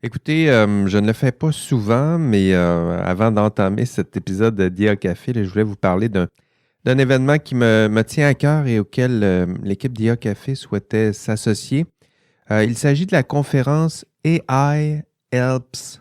Écoutez, je ne le fais pas souvent, mais avant d'entamer cet épisode de Dia Café, là, je voulais vous parler d'un événement qui me tient à cœur et auquel l'équipe Dia Café souhaitait s'associer. Il s'agit de la conférence AI Helps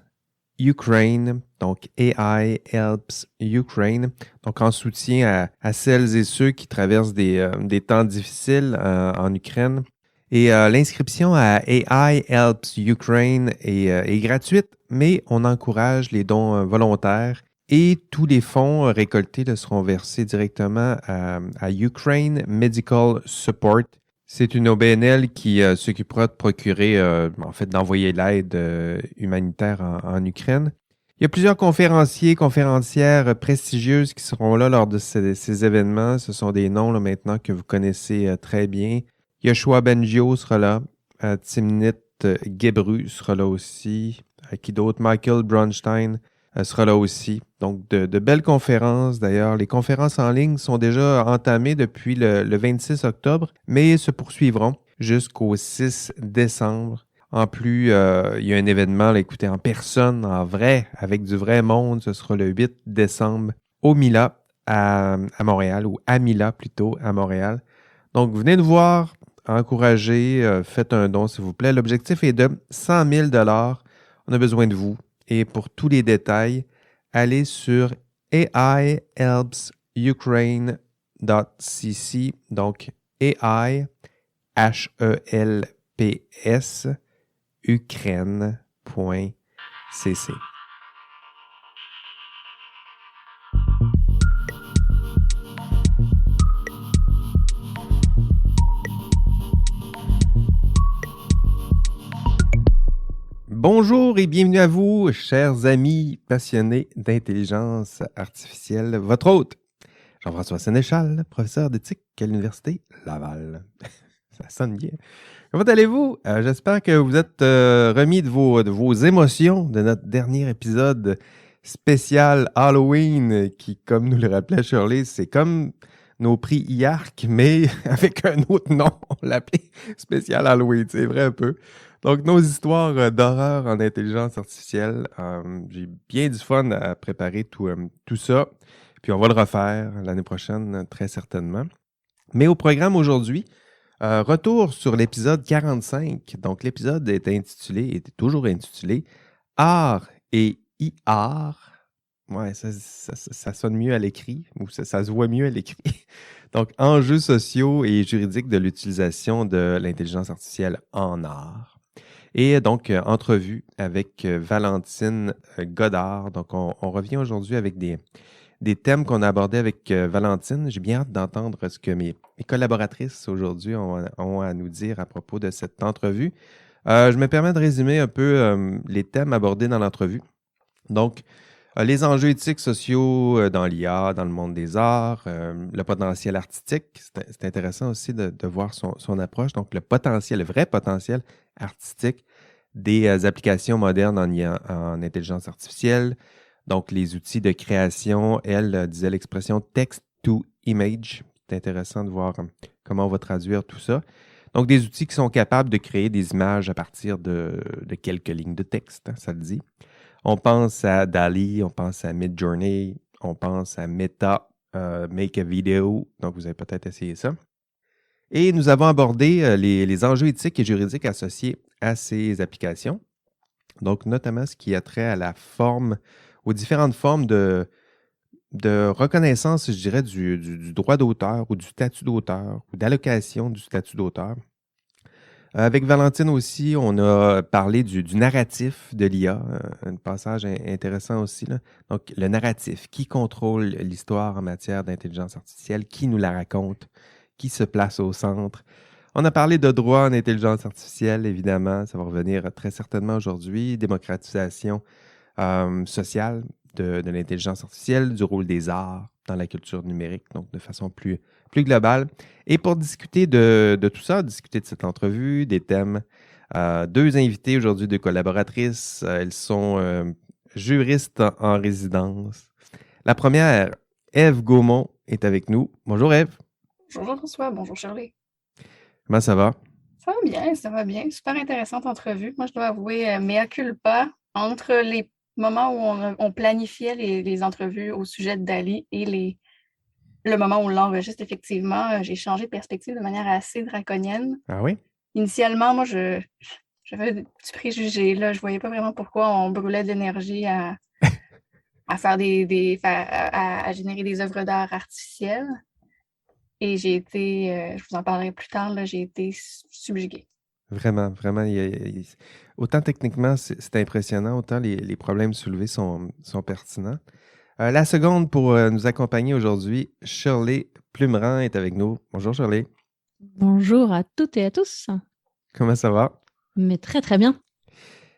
Ukraine, donc AI Helps Ukraine, donc en soutien à celles et ceux qui traversent des temps difficiles en Ukraine. Et l'inscription à AI Helps Ukraine est gratuite, mais on encourage les dons volontaires et tous les fonds récoltés seront versés directement à Ukraine Medical Support. C'est une OBNL qui s'occupera de procurer, en fait, d'envoyer l'aide humanitaire en Ukraine. Il y a plusieurs conférenciers, conférencières prestigieuses qui seront là lors de ces événements. Ce sont des noms là, maintenant que vous connaissez très bien. Yoshua Bengio sera là. Timnit Gebru sera là aussi. Qui d'autre? Michael Bronstein sera là aussi. Donc, de belles conférences. D'ailleurs, les conférences en ligne sont déjà entamées depuis le 26 octobre, mais se poursuivront jusqu'au 6 décembre. En plus, il y a un événement, là, écoutez, en personne, en vrai, avec du vrai monde. Ce sera le 8 décembre au Mila à Montréal, ou à Mila plutôt, à Montréal. Donc, venez nous voir, encouragez, faites un don, s'il vous plaît. L'objectif est de 100 000 $. On a besoin de vous. Et pour tous les détails, allez sur aihelpsukraine.cc, donc AI, Helps, Ukraine.cc. Bonjour et bienvenue à vous, chers amis passionnés d'intelligence artificielle. Votre hôte, Jean-François Sénéchal, professeur d'éthique à l'Université Laval. Ça sonne bien. Comment allez-vous? J'espère que vous êtes remis de vos émotions de notre dernier épisode spécial Halloween qui, comme nous le rappelait Shirley, c'est comme nos prix IARC, mais avec un autre nom. On l'appelait spécial Halloween, c'est vrai un peu. Donc, nos histoires d'horreur en intelligence artificielle. J'ai bien du fun à préparer tout ça. Puis, on va le refaire l'année prochaine, très certainement. Mais au programme aujourd'hui, retour sur l'épisode 45. Donc, l'épisode était toujours intitulé Art et IR. Ouais, ça sonne mieux à l'écrit, ou ça se voit mieux à l'écrit. Donc, enjeux sociaux et juridiques de l'utilisation de l'intelligence artificielle en art. Et donc, entrevue avec Valentine Godard. Donc, on revient aujourd'hui avec des thèmes qu'on a abordés avec Valentine. J'ai bien hâte d'entendre ce que mes collaboratrices aujourd'hui ont à nous dire à propos de cette entrevue. Je me permets de résumer un peu les thèmes abordés dans l'entrevue. Donc, les enjeux éthiques sociaux dans l'IA, dans le monde des arts, le potentiel artistique. C'est intéressant aussi de voir son approche. Donc, le vrai potentiel artistique des applications modernes en IA, en intelligence artificielle. Donc, les outils de création, elle disait l'expression text to image. C'est intéressant de voir comment on va traduire tout ça. Donc, des outils qui sont capables de créer des images à partir de quelques lignes de texte, hein, ça le dit. On pense à DALL-E, on pense à Midjourney, on pense à Meta, Make a Video. Donc, vous avez peut-être essayé ça. Et nous avons abordé les enjeux éthiques et juridiques associés à ces applications. Donc, notamment ce qui a trait à la forme, aux différentes formes de reconnaissance, je dirais, du droit d'auteur ou du statut d'auteur ou d'allocation du statut d'auteur. Avec Valentine aussi, on a parlé du narratif de l'IA, un passage intéressant aussi, là. Donc, le narratif, qui contrôle l'histoire en matière d'intelligence artificielle, qui nous la raconte, qui se place au centre. On a parlé de droit en intelligence artificielle, évidemment, ça va revenir très certainement aujourd'hui, démocratisation sociale de l'intelligence artificielle, du rôle des arts dans la culture numérique, donc de façon plus globale. Et pour discuter de tout ça, discuter de cette entrevue, des thèmes, deux invités aujourd'hui, deux collaboratrices. Elles sont juristes en résidence. La première, Ève Gaumont, est avec nous. Bonjour Ève. Bonjour Jean-François, bonjour Charlie. Comment ça va? Ça va bien, ça va bien. Super intéressante entrevue. Moi, je dois avouer, mea culpa, entre les moments où on planifiait les entrevues au sujet de Dali et le moment où on l'enregistre, effectivement, j'ai changé de perspective de manière assez draconienne. Ah oui? Initialement, moi, j'avais des petits préjugés, là. Je voyais pas vraiment pourquoi on brûlait de l'énergie à faire à générer des œuvres d'art artificielles. Et j'ai été, je vous en parlerai plus tard, là, j'ai été subjuguée. Vraiment, vraiment. Autant techniquement, c'est impressionnant, autant les problèmes soulevés sont pertinents. La seconde pour nous accompagner aujourd'hui, Shirley Plumerand est avec nous. Bonjour Shirley. Bonjour à toutes et à tous, Comment ça va? mais très très bien.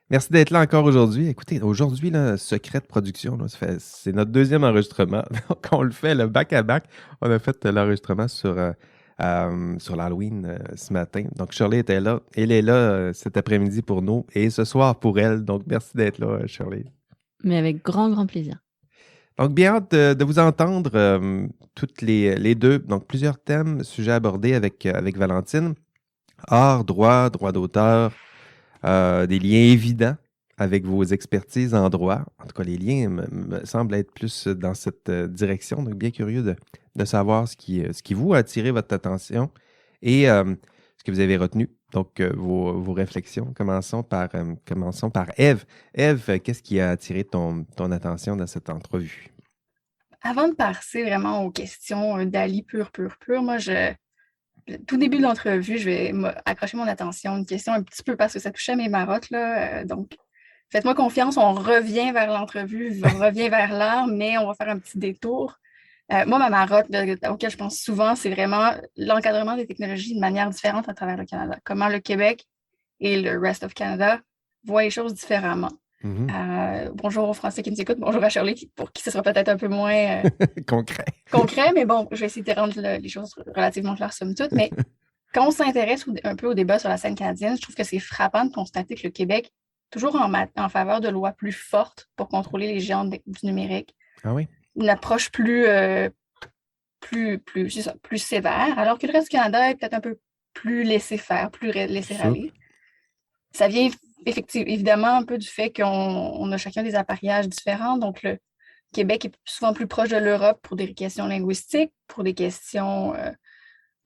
Merci d'être là encore aujourd'hui. Écoutez, aujourd'hui, là, secret de production, là, c'est notre deuxième enregistrement. Donc, on le fait le back-à-back. On a fait l'enregistrement sur l'Halloween ce matin. Donc, Shirley était là. Elle est là cet après-midi pour nous et ce soir pour elle. Donc, merci d'être là, Shirley. Mais avec grand grand plaisir. Donc, bien hâte de vous entendre toutes les deux. Donc, plusieurs thèmes, sujets abordés avec Valentine. Art, droit d'auteur, des liens évidents avec vos expertises en droit. En tout cas, les liens me semblent être plus dans cette direction. Donc, bien curieux de savoir ce qui vous a attiré votre attention et ce que vous avez retenu. Donc, vos réflexions. Commençons par Ève. Ève, qu'est-ce qui a attiré ton attention dans cette entrevue? Avant de passer vraiment aux questions d'Ali pur, moi, tout début de l'entrevue, je vais accrocher mon attention à une question un petit peu parce que ça touchait à mes marottes, là. Donc, faites-moi confiance, on revient vers l'entrevue, on revient vers l'art, mais on va faire un petit détour. Moi, ma marotte auquel je pense souvent, c'est vraiment l'encadrement des technologies de manière différente à travers le Canada. Comment le Québec et le rest of Canada voient les choses différemment. Bonjour aux Français qui nous écoutent, bonjour à Shirley, pour qui ce sera peut-être un peu moins concret, mais bon, je vais essayer de rendre les choses relativement claires somme toute. Mais quand on s'intéresse un peu au débat sur la scène canadienne, je trouve que c'est frappant de constater que le Québec, toujours en faveur de lois plus fortes pour contrôler les géants du numérique, Ah oui? une approche plus sévère, alors que le reste du Canada est peut-être un peu plus laissé-faire, plus laissé-aller. Ça vient évidemment un peu du fait qu'on a chacun des appareillages différents. Donc, le Québec est souvent plus proche de l'Europe pour des questions linguistiques, pour des questions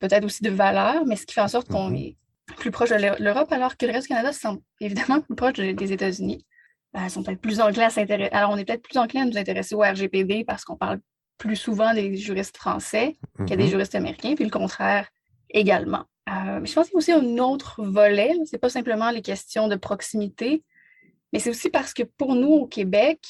peut-être aussi de valeurs, mais ce qui fait en sorte qu'on est plus proche de l'Europe, alors que le reste du Canada sont évidemment plus proche des États-Unis. Ils sont peut-être plus enclins à s'intéresser. Alors, on est peut-être plus enclin à nous intéresser au RGPD parce qu'on parle plus souvent des juristes français qu'il des juristes américains, puis le contraire également. Je pense qu'il y a aussi un autre volet. Ce n'est pas simplement les questions de proximité, mais c'est aussi parce que pour nous, au Québec,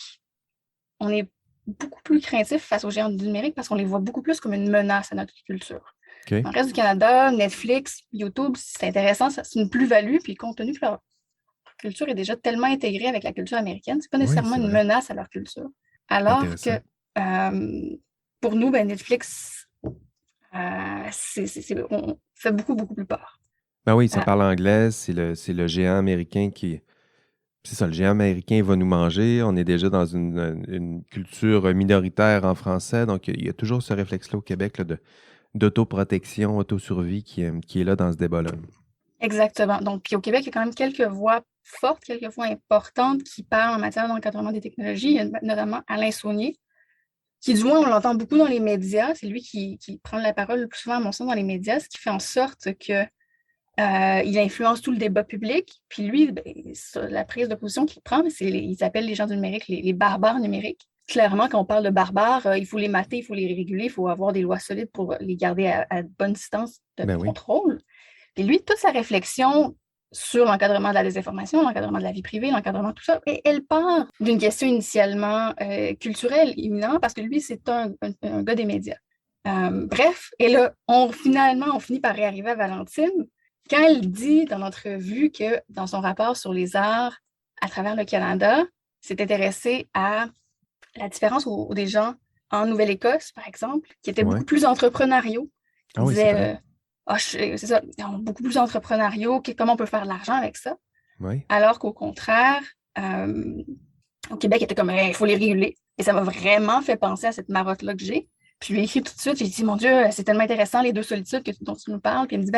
on est beaucoup plus craintif face aux géants du numérique parce qu'on les voit beaucoup plus comme une menace à notre culture. Okay. Dans le reste du Canada, Netflix, YouTube, c'est intéressant, c'est une plus-value, puis compte tenu que leur culture est déjà tellement intégrée avec la culture américaine, c'est pas nécessairement une menace à leur culture. Alors que pour nous, Netflix, on fait beaucoup, beaucoup plus peur. Ben oui, ça parle anglais, c'est le géant américain qui... C'est ça, le géant américain va nous manger. On est déjà dans une culture minoritaire en français, donc il y a toujours ce réflexe-là au Québec là, d'autoprotection, autosurvie qui est là dans ce débat-là. Exactement. Donc, puis au Québec, il y a quand même quelques voix fortes, quelques voix importantes qui parlent en matière d'encadrement des technologies. Il y a notamment Alain Saunier, qui du moins, on l'entend beaucoup dans les médias. C'est lui qui prend la parole le plus souvent, à mon sens, dans les médias, ce qui fait en sorte que il influence tout le débat public. Puis lui, la prise de position qu'il prend, ils appellent les gens du numérique les barbares numériques. Clairement, quand on parle de barbares, il faut les mater, il faut les réguler, il faut avoir des lois solides pour les garder à bonne distance de contrôle. Puis lui, toute sa réflexion sur l'encadrement de la désinformation, l'encadrement de la vie privée, l'encadrement de tout ça, et elle part d'une question initialement culturelle, éminemment, parce que lui, c'est un gars des médias. Bref, et là, on finit par réarriver à Valentine, quand elle dit dans l'entrevue que dans son rapport sur les arts à travers le Canada, s'est intéressée à la différence des gens en Nouvelle-Écosse, par exemple, qui étaient beaucoup plus entrepreneuriaux. Ils disaient, c'est ça, beaucoup plus entrepreneuriaux, comment on peut faire de l'argent avec ça. Oui. Alors qu'au contraire, au Québec, il était comme, il faut les réguler. Et ça m'a vraiment fait penser à cette marotte-là que j'ai. Puis je lui ai écrit tout de suite, j'ai dit, mon Dieu, c'est tellement intéressant les deux solitudes dont tu nous parles. Puis elle me dit,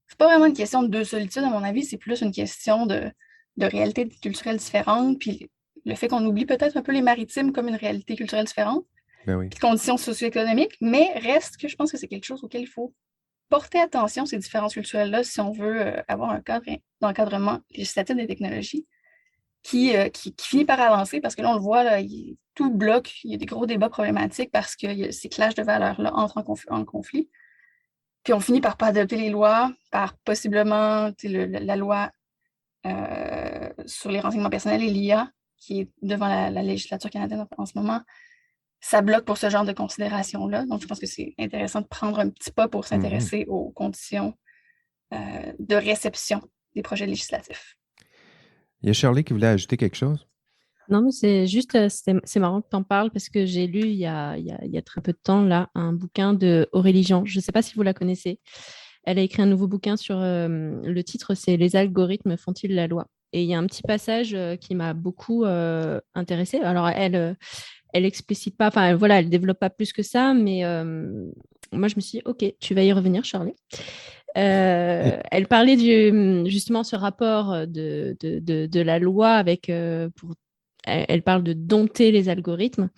c'est pas vraiment une question de solitude, à mon avis, c'est plus une question de réalité culturelle différente, puis le fait qu'on oublie peut-être un peu les maritimes comme une réalité culturelle différente, Ben oui. puis conditions socio-économiques, mais reste que je pense que c'est quelque chose auquel il faut porter attention, ces différences culturelles-là, si on veut avoir un cadre d'encadrement législatif des technologies qui finit par avancer, parce que là, on le voit, là, tout bloque, il y a des gros débats problématiques parce qu'il y a ces clashs de valeurs-là entrent en conflit. Puis on finit par pas adopter les lois, par possiblement la loi sur les renseignements personnels et l'IA, qui est devant la législature canadienne en ce moment. Ça bloque pour ce genre de considérations-là. Donc, je pense que c'est intéressant de prendre un petit pas pour s'intéresser aux conditions de réception des projets législatifs. Il y a Shirley qui voulait ajouter quelque chose. Non, mais c'est juste, c'est marrant que tu en parles parce que j'ai lu il y a très peu de temps là, un bouquin de Aurélie Jean. Je ne sais pas si vous la connaissez. Elle a écrit un nouveau bouquin sur le titre, c'est Les algorithmes font-ils la loi? Et il y a un petit passage qui m'a beaucoup intéressée. Alors, elle explicite pas, enfin, voilà, elle développe pas plus que ça, mais moi, je me suis dit, OK, tu vas y revenir, Charlie. Elle parlait justement ce rapport de la loi avec, elle parle de dompter les algorithmes.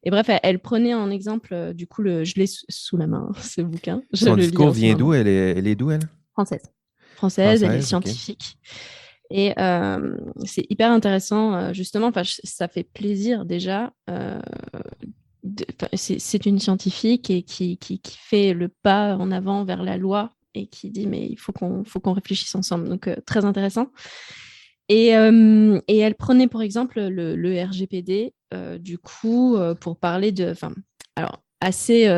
Et bref, elle prenait en exemple, du coup, je l'ai sous la main, ce bouquin. Son discours vient d'où? Elle est d'où, elle? Française, elle est OK. scientifique. Et c'est hyper intéressant, justement, ça fait plaisir déjà. C'est une scientifique et qui fait le pas en avant vers la loi et qui dit mais il faut qu'on réfléchisse ensemble. Donc, très intéressant. Et elle prenait pour exemple le RGPD, du coup, pour parler de... Alors, assez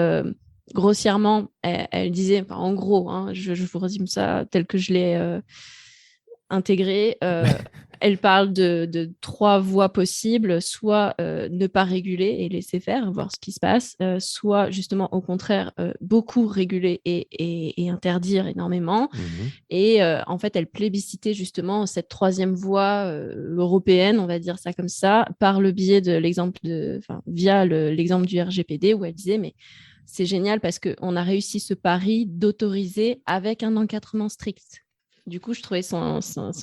grossièrement, elle disait, en gros, hein, je vous résume ça tel que je l'ai intégré. Elle parle de 3 voies possibles, soit ne pas réguler et laisser faire, voir ce qui se passe, soit justement au contraire beaucoup réguler et interdire énormément. Et en fait, elle plébiscitait justement cette 3e voie européenne, on va dire ça comme ça, par le biais de l'exemple via l'exemple du RGPD, où elle disait mais c'est génial parce qu'on a réussi ce pari d'autoriser avec un encadrement strict. Du coup, je trouvais son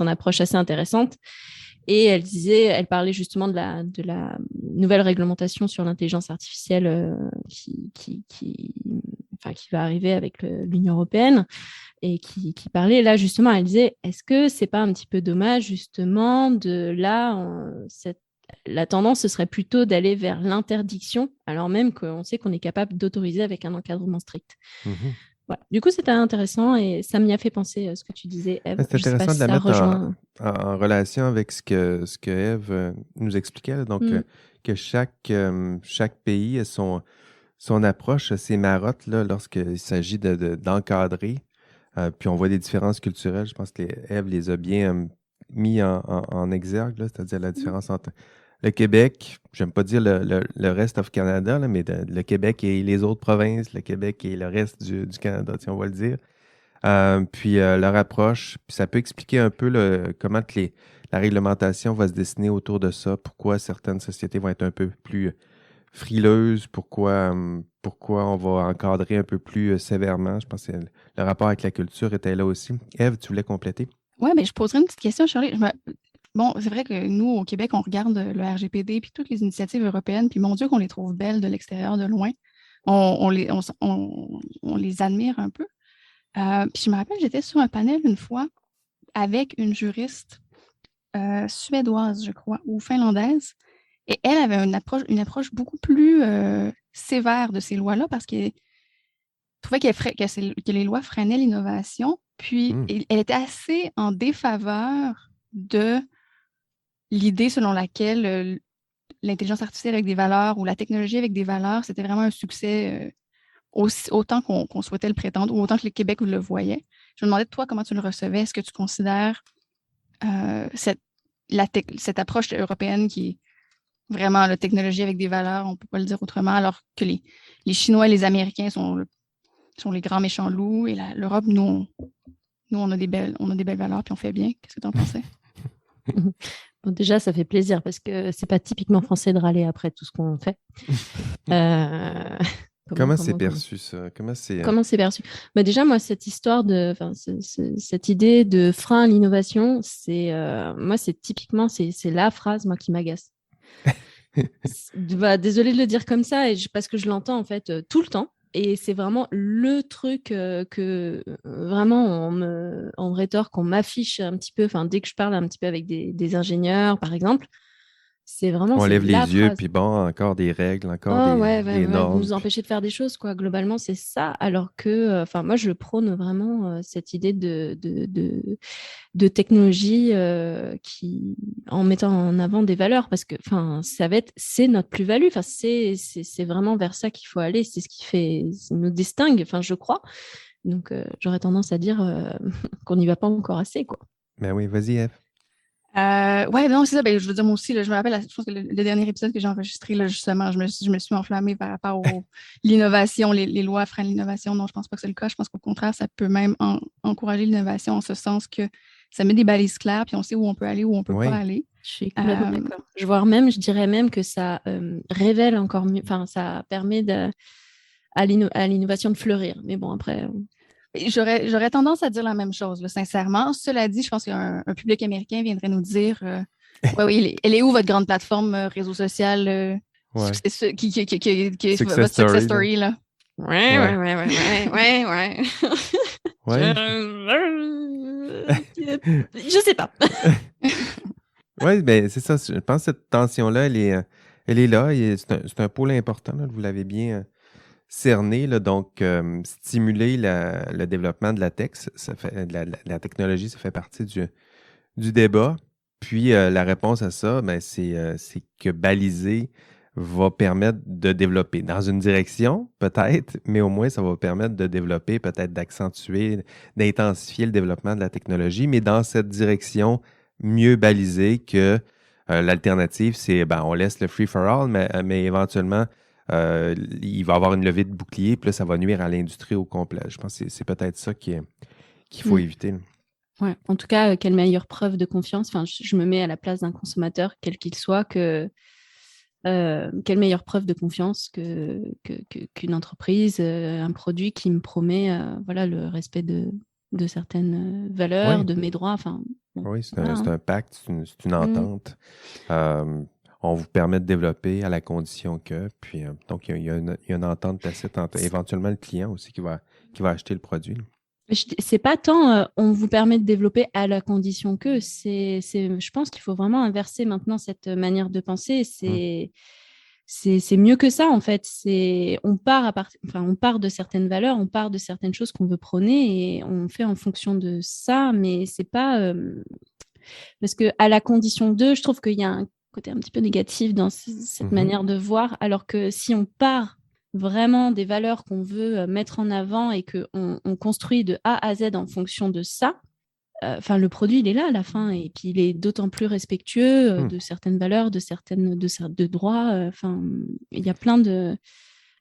approche assez intéressante. Et elle parlait justement de la nouvelle réglementation sur l'intelligence artificielle qui va arriver avec l'Union européenne et qui parlait là justement, elle disait, est-ce que c'est pas un petit peu dommage justement de là, la tendance, ce serait plutôt d'aller vers l'interdiction, alors même qu'on sait qu'on est capable d'autoriser avec un encadrement strict. Voilà. Du coup, c'était intéressant et ça m'y a fait penser ce que tu disais, Ève. C'est intéressant de la mettre en relation avec ce que Ève nous expliquait. Là. Donc, que chaque pays a son approche, ses marottes là, lorsqu'il s'agit d'encadrer. Puis on voit des différences culturelles. Je pense que Ève les a bien mis en exergue, là, c'est-à-dire la différence entre le Québec, j'aime pas dire le reste of Canada, là, mais le Québec et les autres provinces, le Québec et le reste du Canada, si on va le dire. Puis leur approche, puis ça peut expliquer un peu comment la réglementation va se dessiner autour de ça, pourquoi certaines sociétés vont être un peu plus frileuses, pourquoi on va encadrer un peu plus sévèrement. Je pense que le rapport avec la culture était là aussi. Ève, tu voulais compléter? Oui, mais je poserais une petite question, Charlie. Bon, c'est vrai que nous, au Québec, on regarde le RGPD puis toutes les initiatives européennes, puis mon Dieu qu'on les trouve belles de l'extérieur, de loin. On les admire un peu. Puis je me rappelle, j'étais sur un panel une fois avec une juriste suédoise, je crois, ou finlandaise, et elle avait une approche beaucoup plus sévère de ces lois-là parce qu'elle trouvait que les lois freinaient l'innovation, puis elle était assez en défaveur de l'idée selon laquelle l'intelligence artificielle avec des valeurs ou la technologie avec des valeurs, c'était vraiment un succès autant qu'on souhaitait le prétendre ou autant que le Québec le voyait. Je me demandais, toi, comment tu le recevais? Est-ce que tu considères cette approche européenne qui est vraiment la technologie avec des valeurs, on ne peut pas le dire autrement, alors que les Chinois et les Américains sont les grands méchants loups et l'Europe, nous, on a des belles valeurs puis on fait bien. Qu'est-ce que tu en pensais? Bon, déjà, ça fait plaisir parce que c'est pas typiquement français de râler après tout ce qu'on fait. Comment c'est perçu, ça? Comment c'est perçu? Bah déjà, moi, cette histoire cette idée de frein à l'innovation, moi, c'est typiquement, c'est la phrase, moi, qui m'agace. Désolée de le dire comme ça, parce que je l'entends, en fait, tout le temps. Et c'est vraiment le truc que vraiment on me rétorque, on m'affiche un petit peu, enfin, dès que je parle un petit peu avec des ingénieurs, par exemple, c'est On lève la les yeux, phrase. puis bon, encore des règles, encore Oh ouais, des vous normes. nous empêchez de faire des choses, quoi. Globalement, c'est ça. Alors que, enfin, moi, je prône vraiment cette idée de technologie en mettant en avant des valeurs, parce que, enfin, c'est notre plus-value. Enfin, c'est vraiment vers ça qu'il faut aller. C'est ce qui nous distingue. Enfin, je crois. Donc, j'aurais tendance à dire qu'on n'y va pas encore assez, quoi. Ben oui, vas-y, Eve. Ouais, non, c'est ça. Ben, je veux dire, moi aussi, là, je me rappelle, je pense que le dernier épisode que j'ai enregistré, là, justement, je me suis enflammée par rapport à l'innovation, les lois freinent l'innovation. Non, je pense pas que c'est le cas. Je pense qu'au contraire, ça peut même encourager l'innovation en ce sens que ça met des balises claires, puis on sait où on peut aller, où on peut pas Oui. aller. Je suis complètement d'accord. Je dirais même que ça révèle encore mieux, enfin, ça permet à l'innovation de fleurir. Mais bon, après. J'aurais tendance à dire la même chose, là, sincèrement. Cela dit, je pense qu'un public américain viendrait nous dire ouais, oui, elle est où votre grande plateforme réseau social Ouais. qui Success votre success story, story, là? Ouais. Ouais. Je sais pas. Oui, ben c'est ça. Je pense que cette tension-là, elle est là. Et c'est un pôle important, là, vous l'avez bien cerné. Là, donc, stimuler le développement de la tech, la technologie, ça fait partie du débat. Puis, la réponse à ça, ben, c'est que baliser va permettre de développer dans une direction, peut-être, mais au moins, ça va permettre de développer, peut-être d'accentuer, d'intensifier le développement de la technologie, mais dans cette direction mieux balisée que l'alternative, c'est, ben, on laisse le free-for-all, mais éventuellement, il va y avoir une levée de bouclier, puis là, ça va nuire à l'industrie au complet. Je pense que c'est peut-être ça qu'il faut éviter. Ouais. En tout cas, quelle meilleure preuve de confiance, enfin, je me mets à la place d'un consommateur, quel qu'il soit, quelle meilleure preuve de confiance qu'une entreprise, un produit qui me promet voilà, le respect de certaines valeurs, de mes droits. Enfin, bon, oui, c'est voilà, un pacte, c'est une entente. On vous permet de développer à la condition que, puis donc il y a une entente tacite entre éventuellement le client aussi qui va acheter le produit. C'est pas tant on vous permet de développer à la condition que, je pense qu'il faut vraiment inverser maintenant cette manière de penser. C'est mieux que ça, en fait. On part de certaines valeurs, on part de certaines choses qu'on veut prôner et on fait en fonction de ça, mais c'est pas parce que à la condition de, je trouve qu'il y a un côté un petit peu négatif dans cette manière de voir, alors que si on part vraiment des valeurs qu'on veut mettre en avant et qu'on construit de A à Z en fonction de ça, le produit, il est là à la fin. Et puis, il est d'autant plus respectueux de certaines valeurs, de droits. Il y a plein de...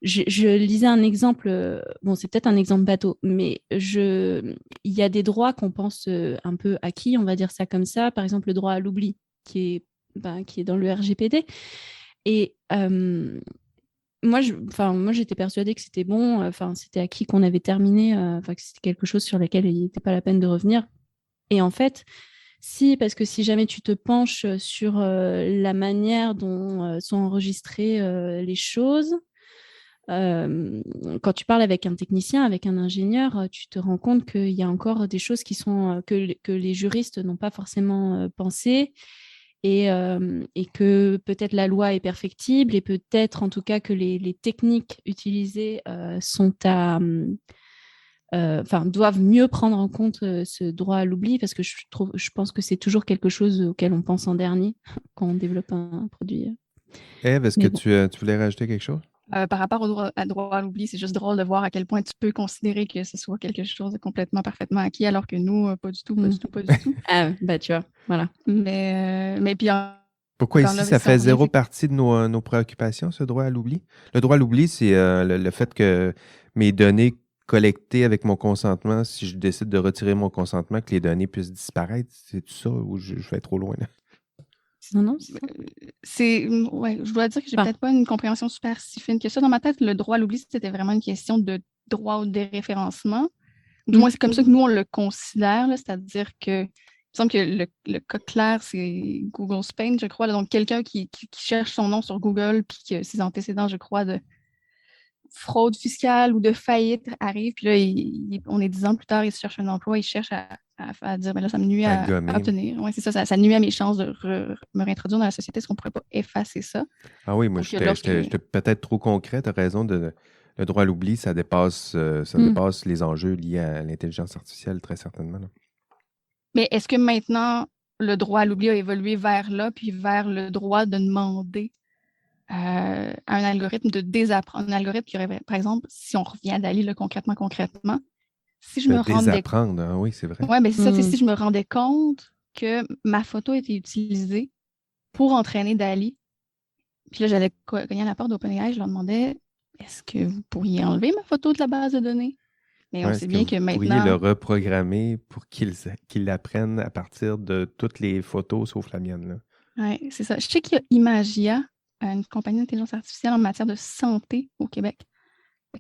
Je lisais un exemple, bon, c'est peut-être un exemple bateau, mais il y a des droits qu'on pense un peu acquis, on va dire ça comme ça. Par exemple, le droit à l'oubli, qui est dans le RGPD. Et moi, j'étais persuadée que c'était bon, c'était acquis qu'on avait terminé, que c'était quelque chose sur lequel il n'était pas la peine de revenir. Et en fait, parce que si jamais tu te penches sur la manière dont sont enregistrées les choses, quand tu parles avec un technicien, avec un ingénieur, tu te rends compte qu'il y a encore des choses qui sont que les juristes n'ont pas forcément pensé et que peut-être la loi est perfectible et peut-être en tout cas que les techniques utilisées doivent mieux prendre en compte ce droit à l'oubli parce que je pense que c'est toujours quelque chose auquel on pense en dernier quand on développe un produit. Eve, est-ce que tu voulais rajouter quelque chose? Par rapport au droit à l'oubli, c'est juste drôle de voir à quel point tu peux considérer que ce soit quelque chose de complètement parfaitement acquis, alors que nous, pas du tout. Ah, tu vois, voilà. Mais puis pourquoi ici, ça fait zéro partie de nos préoccupations, ce droit à l'oubli? Le droit à l'oubli, c'est le fait que mes données collectées avec mon consentement, si je décide de retirer mon consentement, que les données puissent disparaître. C'est tout ça ou je vais trop loin là? Non, c'est ça. Ouais, je dois dire que j'ai Enfin, peut-être pas une compréhension super si fine que ça. Dans ma tête, le droit à l'oubli, c'était vraiment une question de droit au déréférencement. Du moins, c'est comme ça que nous, on le considère, là, c'est-à-dire que, il me semble que le cas clair, c'est Google Spain, je crois. Là, donc, quelqu'un qui cherche son nom sur Google, puis que ses antécédents, je crois, de fraude fiscale ou de faillite arrivent, puis là, on est 10 ans plus tard, il se cherche un emploi, il cherche à dire, ben là, ça me nuit À à gommer. obtenir. Oui, c'est ça nuit à mes chances de me réintroduire dans la société. Est-ce qu'on pourrait pas effacer ça? Ah oui, moi, Donc, lorsque... j'étais peut-être trop concret. Tu as raison. Le droit à l'oubli, ça dépasse les enjeux liés à l'intelligence artificielle, très certainement, là. Mais est-ce que maintenant, le droit à l'oubli a évolué vers là, puis vers le droit de demander à un algorithme de désapprendre? Un algorithme qui aurait, par exemple, si on revient à Dali, là, concrètement, si je De me rendais... désapprendre, ah oui, c'est vrai. Ouais, ben c'est ça, si je me rendais compte que ma photo était utilisée pour entraîner Dali, puis là, j'allais cogner à la porte d'OpenAI, je leur demandais, est-ce que vous pourriez enlever ma photo de la base de données? Mais on Ouais, sait est-ce que bien vous que pourriez le maintenant, reprogrammer pour qu'il apprenne à partir de toutes les photos, sauf la mienne, là? ouais, c'est ça. Je sais qu'il y a Imagia, une compagnie d'intelligence artificielle en matière de santé au Québec,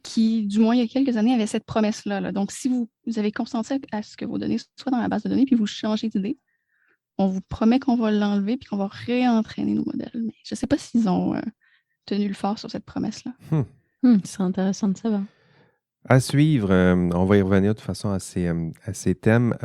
qui, du moins il y a quelques années, avait cette promesse-là, là. Donc, si vous avez consenti à ce que vos données soient dans la base de données, puis vous changez d'idée, on vous promet qu'on va l'enlever puis qu'on va réentraîner nos modèles. Mais je ne sais pas s'ils ont tenu le fort sur cette promesse-là. C'est intéressant de savoir. À suivre, on va y revenir de toute façon à ces thèmes.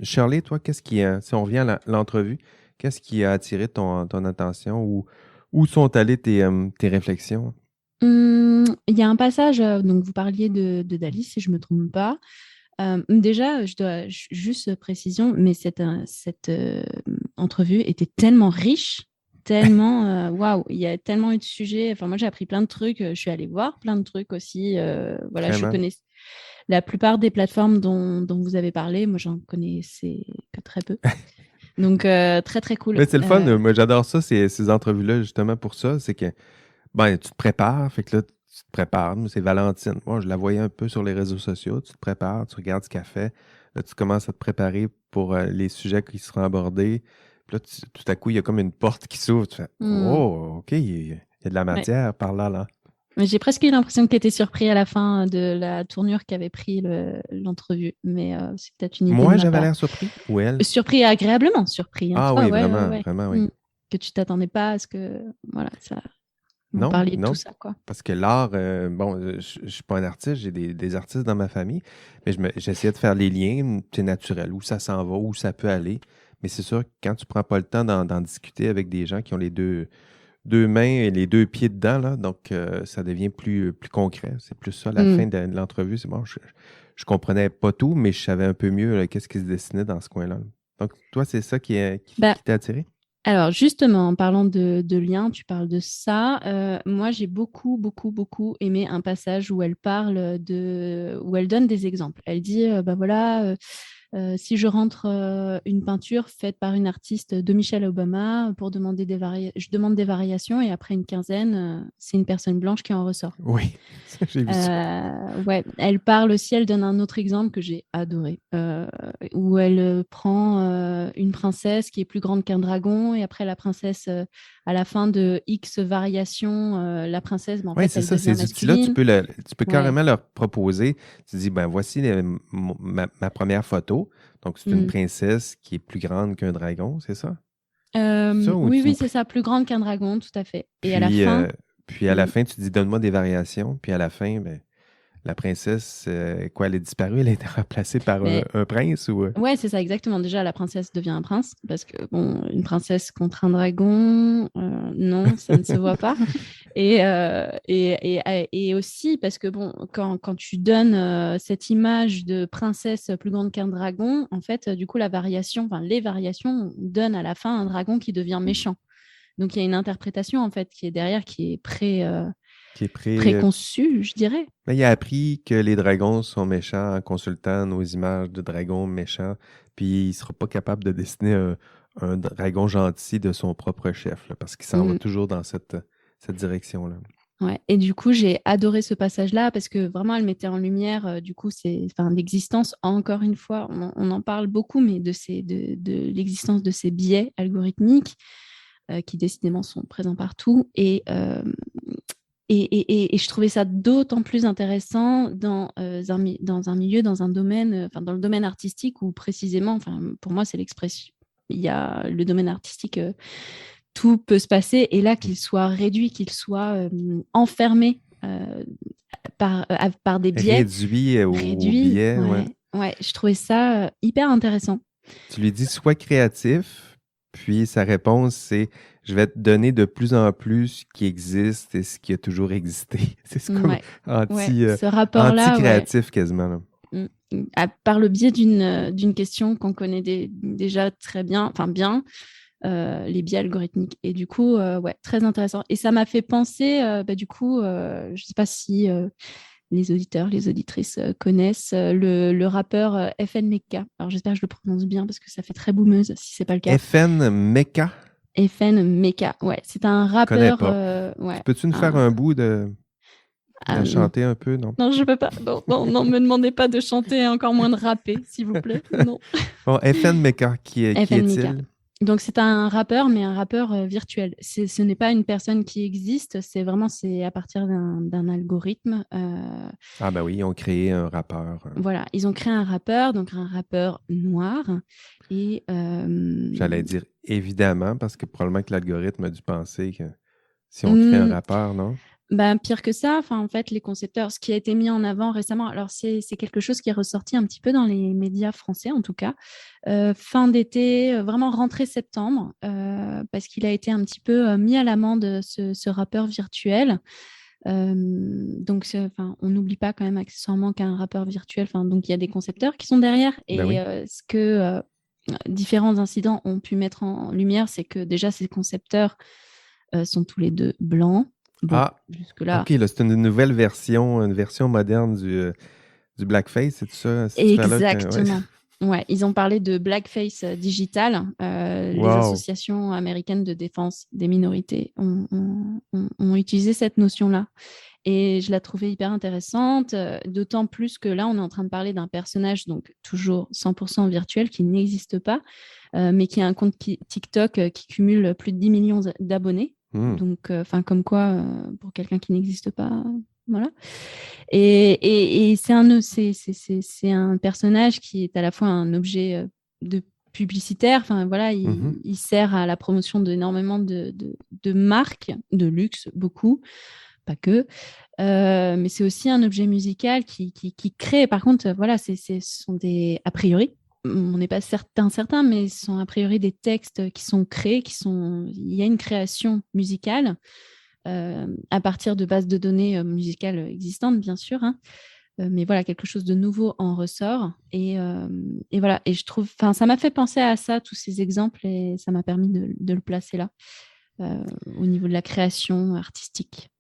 Shirley, toi, si on revient à l'entrevue, qu'est-ce qui a attiré ton attention ou où sont allées tes réflexions? Il y a un passage, donc vous parliez de Dali, si je ne me trompe pas. Déjà, je dois juste précision, mais cette entrevue était tellement riche, tellement, waouh, il y a tellement eu de sujets. Enfin, moi, j'ai appris plein de trucs. Je suis allée voir plein de trucs aussi. Voilà, je Vraiment? connais la plupart des plateformes dont vous avez parlé. Moi, j'en connaissais que très peu. Donc, très, très cool. Mais c'est le fun. Moi, j'adore ça, ces entrevues-là, justement pour ça. C'est que ben, tu te prépares. Fait que là, tu te prépares. Nous, c'est Valentine. Moi, je la voyais un peu sur les réseaux sociaux. Tu te prépares, tu regardes ce qu'elle fait. Là, tu commences à te préparer pour les sujets qui seront abordés. Puis là, tout à coup, il y a comme une porte qui s'ouvre. Tu fais Oh, OK, il y a de la Ouais. matière par là, là. Mais j'ai presque eu l'impression que tu étais surpris à la fin de la tournure qu'avait pris l'entrevue. Mais c'est peut-être une idée de Moi, ma j'avais part. l'air surpris ou elle? Surpris, agréablement surpris. Hein, Ah toi, oui, ouais, vraiment, ouais. vraiment, oui. Que tu t'attendais pas à ce que, voilà, ça, vous Non, parliez de tout non. ça, quoi. Parce que l'art, bon, je ne suis pas un artiste, j'ai des artistes dans ma famille, mais j'essayais de faire les liens, c'est naturel, où ça s'en va, où ça peut aller. Mais c'est sûr que quand tu prends pas le temps d'en discuter avec des gens qui ont les deux mains et les deux pieds dedans, là, donc ça devient plus concret. C'est plus ça, la fin de l'entrevue. C'est bon, je comprenais pas tout, mais je savais un peu mieux là, qu'est-ce qui se dessinait dans ce coin-là. Donc, toi, c'est ça qui t'a attiré? Alors, justement, en parlant de liens, tu parles de ça. Moi, j'ai beaucoup, beaucoup, beaucoup aimé un passage où elle parle où elle donne des exemples. Elle dit, bah voilà, si je rentre une peinture faite par une artiste de Michelle Obama pour demander je demande des variations et après une quinzaine, c'est une personne blanche qui en ressort. Oui, j'ai vu ça. Ouais, elle parle aussi, elle donne un autre exemple que j'ai adoré, où elle prend une princesse qui est plus grande qu'un dragon et après la princesse, à la fin de X variations, la princesse, en Oui, fait, c'est elle ça, devient ces outils-là, tu masculine. peux carrément leur proposer. Tu dis, ben voici ma première photo. Donc, c'est une princesse qui est plus grande qu'un dragon, c'est ça? Ça, ou Oui, c'est ça, plus grande qu'un dragon, tout à fait. Et à la puis, fin, puis à la fin, tu dis, donne-moi des variations. Puis à la fin, ben, la princesse, quoi, elle est disparue, elle a été remplacée par mais un prince ou. ouais, c'est ça, exactement. Déjà, la princesse devient un prince, parce que, bon, une princesse contre un dragon, non, ça ne se voit pas. Et aussi, parce que, bon, quand tu donnes cette image de princesse plus grande qu'un dragon, en fait, du coup, les variations donnent à la fin un dragon qui devient méchant. Donc, il y a une interprétation, en fait, qui est derrière, qui est qui est préconçue, je dirais. Mais il a appris que les dragons sont méchants en consultant nos images de dragons méchants, puis il ne sera pas capable de dessiner un dragon gentil de son propre chef, là, parce qu'il s'en va toujours dans cette direction-là. Ouais. Et du coup, j'ai adoré ce passage-là parce que vraiment, elle mettait en lumière, du coup, l'existence, encore une fois, on en parle beaucoup, mais de l'existence de ces biais algorithmiques qui décidément sont présents partout. Et je trouvais ça d'autant plus intéressant dans un milieu, dans un domaine, dans le domaine artistique où précisément, pour moi, c'est l'expression. Il y a le domaine artistique, tout peut se passer, et là, qu'il soit réduit, qu'il soit enfermé par des biais. Réduit au biais, ouais, je trouvais ça hyper intéressant. Tu lui dis, sois créatif, puis sa réponse, c'est « Je vais te donner de plus en plus ce qui existe et ce qui a toujours existé. » C'est comme ce rapport-là, anti-créatif quasiment. Là. Par le biais d'une question qu'on connaît déjà très bien, les biais algorithmiques. Et du coup, très intéressant. Et ça m'a fait penser, je ne sais pas si les auditeurs, les auditrices connaissent le rappeur FN Meka. Alors, j'espère que je le prononce bien parce que ça fait très boumeuse si ce n'est pas le cas. FN Meka? FN Meka, ouais. C'est un rappeur... Peux-tu nous faire un bout de chanter un peu, non? Non, je ne peux pas. Non, me demandez pas de chanter, encore moins de rapper, s'il vous plaît. Non. Bon, FN Meka, qui est-il? Donc, c'est un rappeur, mais un rappeur virtuel. Ce n'est pas une personne qui existe, c'est à partir d'un algorithme. Ah ben oui, ils ont créé un rappeur. Voilà, ils ont créé un rappeur, donc un rappeur noir. Et j'allais dire évidemment, parce que probablement que l'algorithme a dû penser que si on crée un rappeur, non? Pire que ça, en fait, les concepteurs, ce qui a été mis en avant récemment, alors c'est quelque chose qui est ressorti un petit peu dans les médias français, en tout cas, fin d'été, vraiment rentrée septembre, parce qu'il a été un petit peu mis à l'amende, ce rappeur virtuel. Donc, on n'oublie pas quand même accessoirement qu'un rappeur virtuel, donc il y a des concepteurs qui sont derrière. Et ce que différents incidents ont pu mettre en lumière, c'est que déjà, ces concepteurs sont tous les deux blancs. Bon, jusque-là. OK, là, c'est une nouvelle version, une version moderne du blackface, c'est tout ça? Exactement. Ouais, ils ont parlé de blackface digital. Les associations américaines de défense des minorités ont utilisé cette notion-là. Et je la trouvais hyper intéressante, d'autant plus que là, on est en train de parler d'un personnage, donc toujours 100% virtuel, qui n'existe pas, mais qui a un compte TikTok qui cumule plus de 10 millions d'abonnés. Donc, comme quoi, pour quelqu'un qui n'existe pas, voilà. Et c'est un personnage qui est à la fois un objet de publicitaire. Il sert à la promotion d'énormément de marques de luxe, beaucoup, pas que. Mais c'est aussi un objet musical qui crée. Par contre, ce sont des a priori. On n'est pas certain, mais ce sont a priori des textes qui sont créés, il y a une création musicale à partir de bases de données musicales existantes, bien sûr, hein. Mais voilà, quelque chose de nouveau en ressort. Et voilà, et je trouve, ça m'a fait penser à ça, tous ces exemples, et ça m'a permis de le placer là, au niveau de la création artistique.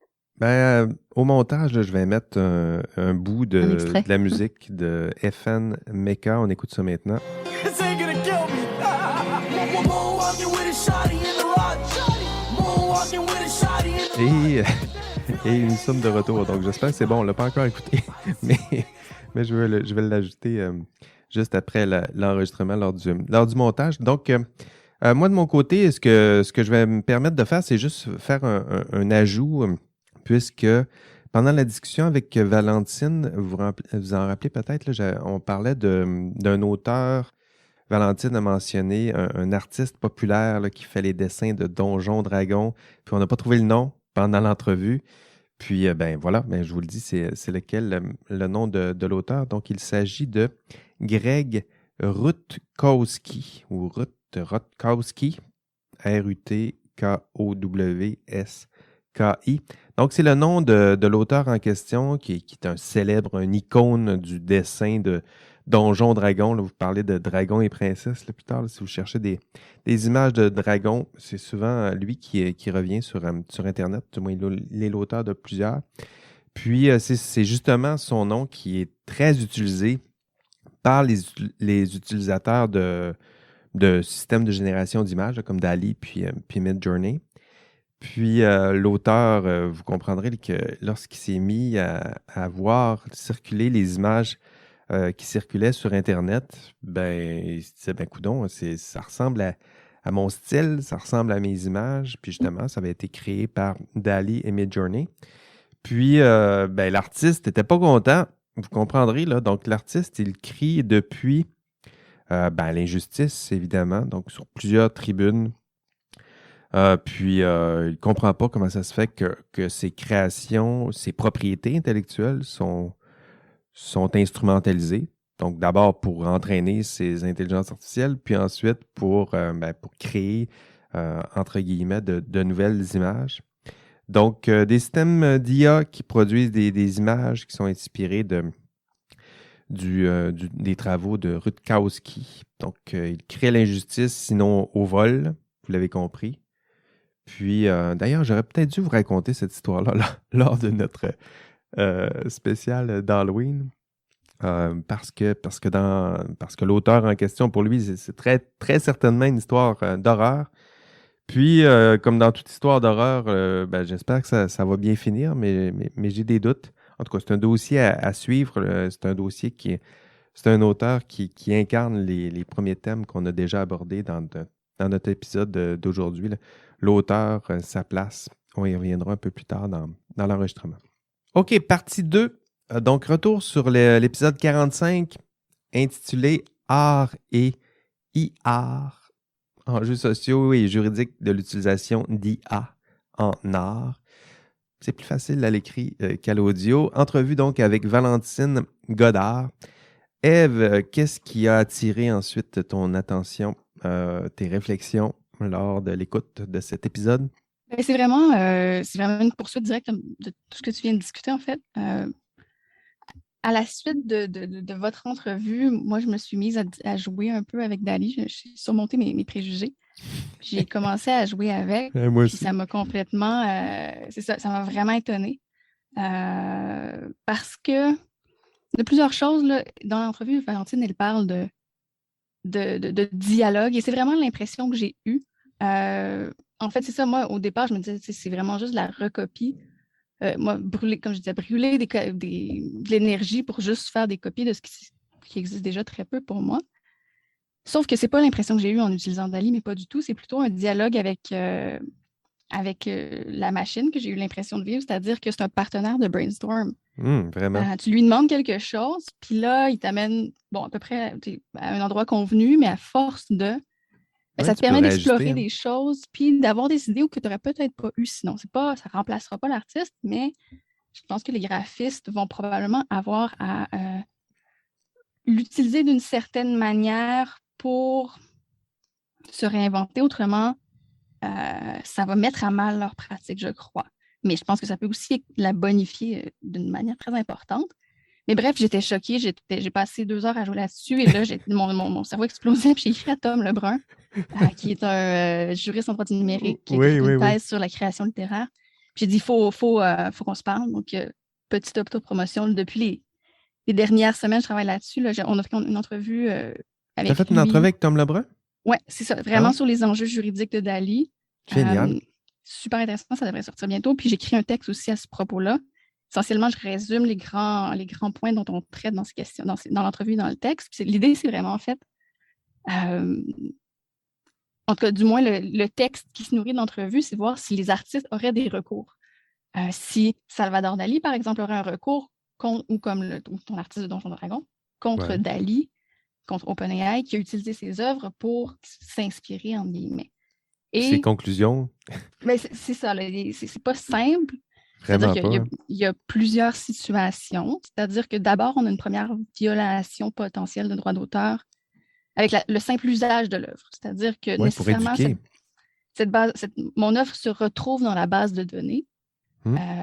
Au montage, là, je vais mettre un bout de la musique de FN Meka. On écoute ça maintenant. Et nous sommes de retour. Donc, j'espère que c'est bon. On ne l'a pas encore écouté, mais je vais l'ajouter juste après l'enregistrement lors du montage. Donc, moi, de mon côté, ce que je vais me permettre de faire, c'est juste faire un ajout, puisque pendant la discussion avec Valentine, vous en rappelez peut-être, là, on parlait d'un auteur. Valentine a mentionné un artiste populaire là, qui fait les dessins de Donjons Dragons, puis on n'a pas trouvé le nom pendant l'entrevue. Puis, je vous le dis, c'est lequel le nom de l'auteur. Donc, il s'agit de Greg Rutkowski, ou Rutkowski, R-U-T-K-O-W-S-K-I. Donc, c'est le nom de l'auteur en question, qui est une icône du dessin de Donjons Dragons. Là, vous parlez de dragons et princesses là, plus tard. Là, si vous cherchez des images de dragons, c'est souvent lui qui revient sur Internet. Du moins, il est l'auteur de plusieurs. Puis, c'est justement son nom qui est très utilisé par les utilisateurs de systèmes de génération d'images, là, comme DALL-E puis Midjourney. Puis, l'auteur, vous comprendrez que lorsqu'il s'est mis à voir circuler les images qui circulaient sur Internet, il se disait, coudonc, ça ressemble à mon style, ça ressemble à mes images. Puis justement, ça avait été créé par DALL-E et Midjourney. Puis, l'artiste n'était pas content. Vous comprendrez, là. Donc, l'artiste, il crie depuis l'injustice, évidemment. Donc, sur plusieurs tribunes. Puis, il ne comprend pas comment ça se fait que ses créations, ses propriétés intellectuelles sont instrumentalisées. Donc, d'abord pour entraîner ces intelligences artificielles, puis ensuite pour créer, entre guillemets, de nouvelles images. Donc, des systèmes d'IA qui produisent des images qui sont inspirées des travaux de Rutkowski. Donc, il crée l'injustice, sinon au vol, vous l'avez compris. Puis, d'ailleurs, j'aurais peut-être dû vous raconter cette histoire-là lors de notre spécial d'Halloween. Parce que l'auteur en question, pour lui, c'est très, très certainement une histoire d'horreur. Puis, comme dans toute histoire d'horreur, j'espère que ça va bien finir, mais j'ai des doutes. En tout cas, c'est un dossier à suivre. C'est un dossier c'est un auteur qui incarne les premiers thèmes qu'on a déjà abordés dans notre épisode d'aujourd'hui. Là. L'auteur, sa place, on y reviendra un peu plus tard dans l'enregistrement. OK, partie 2. Donc, retour sur l'épisode 45 intitulé Art et e-art, enjeux sociaux et juridiques de l'utilisation d'IA en art. C'est plus facile à l'écrit qu'à l'audio. Entrevue donc avec Valentine Godard. Ève, qu'est-ce qui a attiré ensuite ton attention, tes réflexions lors de l'écoute de cet épisode? C'est vraiment une poursuite directe de tout ce que tu viens de discuter, en fait. À la suite de votre entrevue, moi, je me suis mise à jouer un peu avec DALL-E. J'ai surmonté mes préjugés. J'ai commencé à jouer avec. Moi puis aussi. ça m'a complètement... ça m'a vraiment étonnée. Parce que de plusieurs choses, là, dans l'entrevue, Valentine, elle parle de dialogue. Et c'est vraiment l'impression que j'ai eue. En fait, c'est ça. Moi, au départ, je me disais, c'est vraiment juste de la recopie. Moi, comme je disais, brûler de l'énergie pour juste faire des copies de ce qui existe déjà très peu pour moi. Sauf que c'est pas l'impression que j'ai eue en utilisant DALL-E, mais pas du tout. C'est plutôt un dialogue avec la machine que j'ai eu l'impression de vivre, c'est-à-dire que c'est un partenaire de brainstorm. Vraiment. Tu lui demandes quelque chose, puis là, il t'amène, à peu près à un endroit convenu, mais à force de... ça te permet d'explorer des choses, puis d'avoir des idées que tu n'aurais peut-être pas eues sinon. Ça ne remplacera pas l'artiste, mais je pense que les graphistes vont probablement avoir à l'utiliser d'une certaine manière pour se réinventer. Autrement, ça va mettre à mal leur pratique, je crois. Mais je pense que ça peut aussi la bonifier d'une manière très importante. Mais bref, j'étais choquée. J'ai passé 2 heures à jouer là-dessus et là, mon cerveau explosait. Puis j'ai écrit à Tom Lebrun, qui est un juriste en droit du numérique, qui a écrit une thèse sur la création littéraire. Puis j'ai dit, il faut qu'on se parle. Donc, petite autopromotion. Depuis les dernières semaines, je travaille là-dessus. Là, on a fait une entrevue avec lui. Tu as fait une entrevue avec Tom Lebrun? Oui, c'est ça. Vraiment sur les enjeux juridiques de DALL-E. Génial. Super intéressant, ça devrait sortir bientôt. Puis j'écris un texte aussi à ce propos-là. Essentiellement, je résume les grands points dont on traite dans ces questions, dans l'entrevue, dans le texte. Puis l'idée, c'est vraiment, en fait, en tout cas, du moins, le texte qui se nourrit de l'entrevue, c'est voir si les artistes auraient des recours. Si Salvador Dali, par exemple, aurait un recours, ou comme ton artiste de Donjons et Dragons, contre Dali, contre OpenAI, qui a utilisé ses œuvres pour s'inspirer, en guillemets. Et ses conclusions? Mais c'est ça, c'est pas simple. Vraiment c'est-à-dire qu'il y a plusieurs situations. C'est-à-dire que d'abord, on a une première violation potentielle de droit d'auteur avec le simple usage de l'œuvre. C'est-à-dire que nécessairement, mon œuvre se retrouve dans la base de données.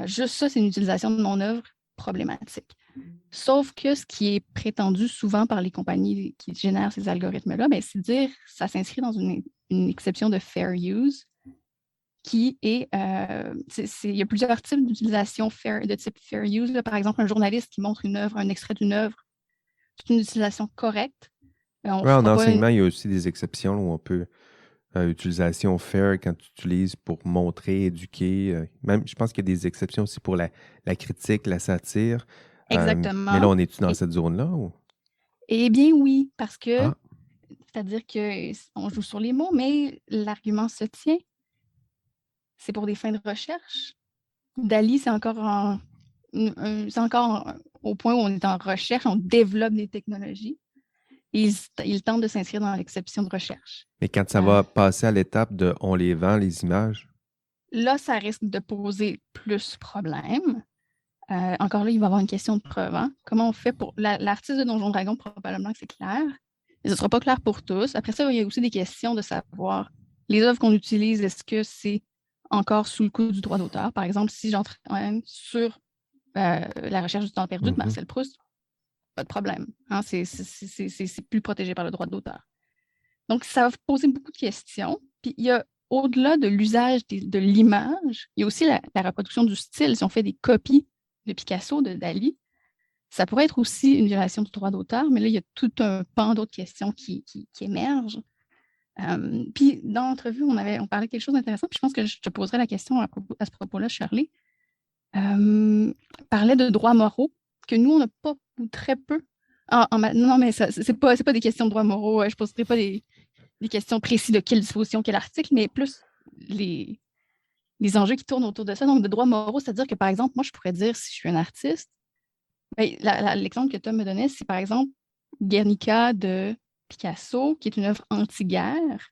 Juste ça, c'est une utilisation de mon œuvre problématique. Sauf que ce qui est prétendu souvent par les compagnies qui génèrent ces algorithmes-là, c'est de dire que ça s'inscrit dans une exception de fair use qui est... il y a plusieurs types d'utilisation de type fair use. Là, par exemple, un journaliste qui montre une œuvre, un extrait d'une œuvre, c'est une utilisation correcte. En enseignement, il y a aussi des exceptions où on peut... utilisation fair quand tu utilises pour montrer, éduquer. Même, je pense qu'il y a des exceptions aussi pour la critique, la satire. Exactement. Mais là, on est-tu dans cette zone-là? Ou? Eh bien, oui, parce que c'est-à-dire qu'on joue sur les mots, mais l'argument se tient. C'est pour des fins de recherche. DALL-E, c'est encore au point où on est en recherche, on développe des technologies. Et il tente de s'inscrire dans l'exception de recherche. Mais quand ça va passer à l'étape de on les vend, les images? Là, ça risque de poser plus problème. Encore là, il va y avoir une question de preuve. Hein? Comment on fait pour... L'artiste de Donjon Dragon, probablement que c'est clair. Mais ce ne sera pas clair pour tous. Après ça, il y a aussi des questions de savoir les œuvres qu'on utilise, est-ce que c'est encore sous le coup du droit d'auteur? Par exemple, si j'entraîne sur La recherche du temps perdu de Marcel Proust, pas de problème. Hein? C'est plus protégé par le droit d'auteur. Donc, ça va poser beaucoup de questions. Puis, il y a, au-delà de l'usage de l'image, il y a aussi la reproduction du style. Si on fait des copies de Picasso, de Dali, ça pourrait être aussi une violation du droit d'auteur, mais là, il y a tout un pan d'autres questions qui émergent. Puis, dans l'entrevue, on parlait de quelque chose d'intéressant, puis je pense que je te poserai la question à ce propos-là, Shirley. Parlait de droits moraux, que nous, on n'a pas ou très peu. Non, mais c'est pas des questions de droits moraux. Je ne poserai pas des questions précises de quelle disposition, quel article, mais plus les enjeux qui tournent autour de ça. Donc, de droits moraux, c'est-à-dire que, par exemple, moi, je pourrais dire, si je suis un artiste, l'exemple que Tom me donnait, c'est par exemple Guernica de Picasso, qui est une œuvre anti-guerre.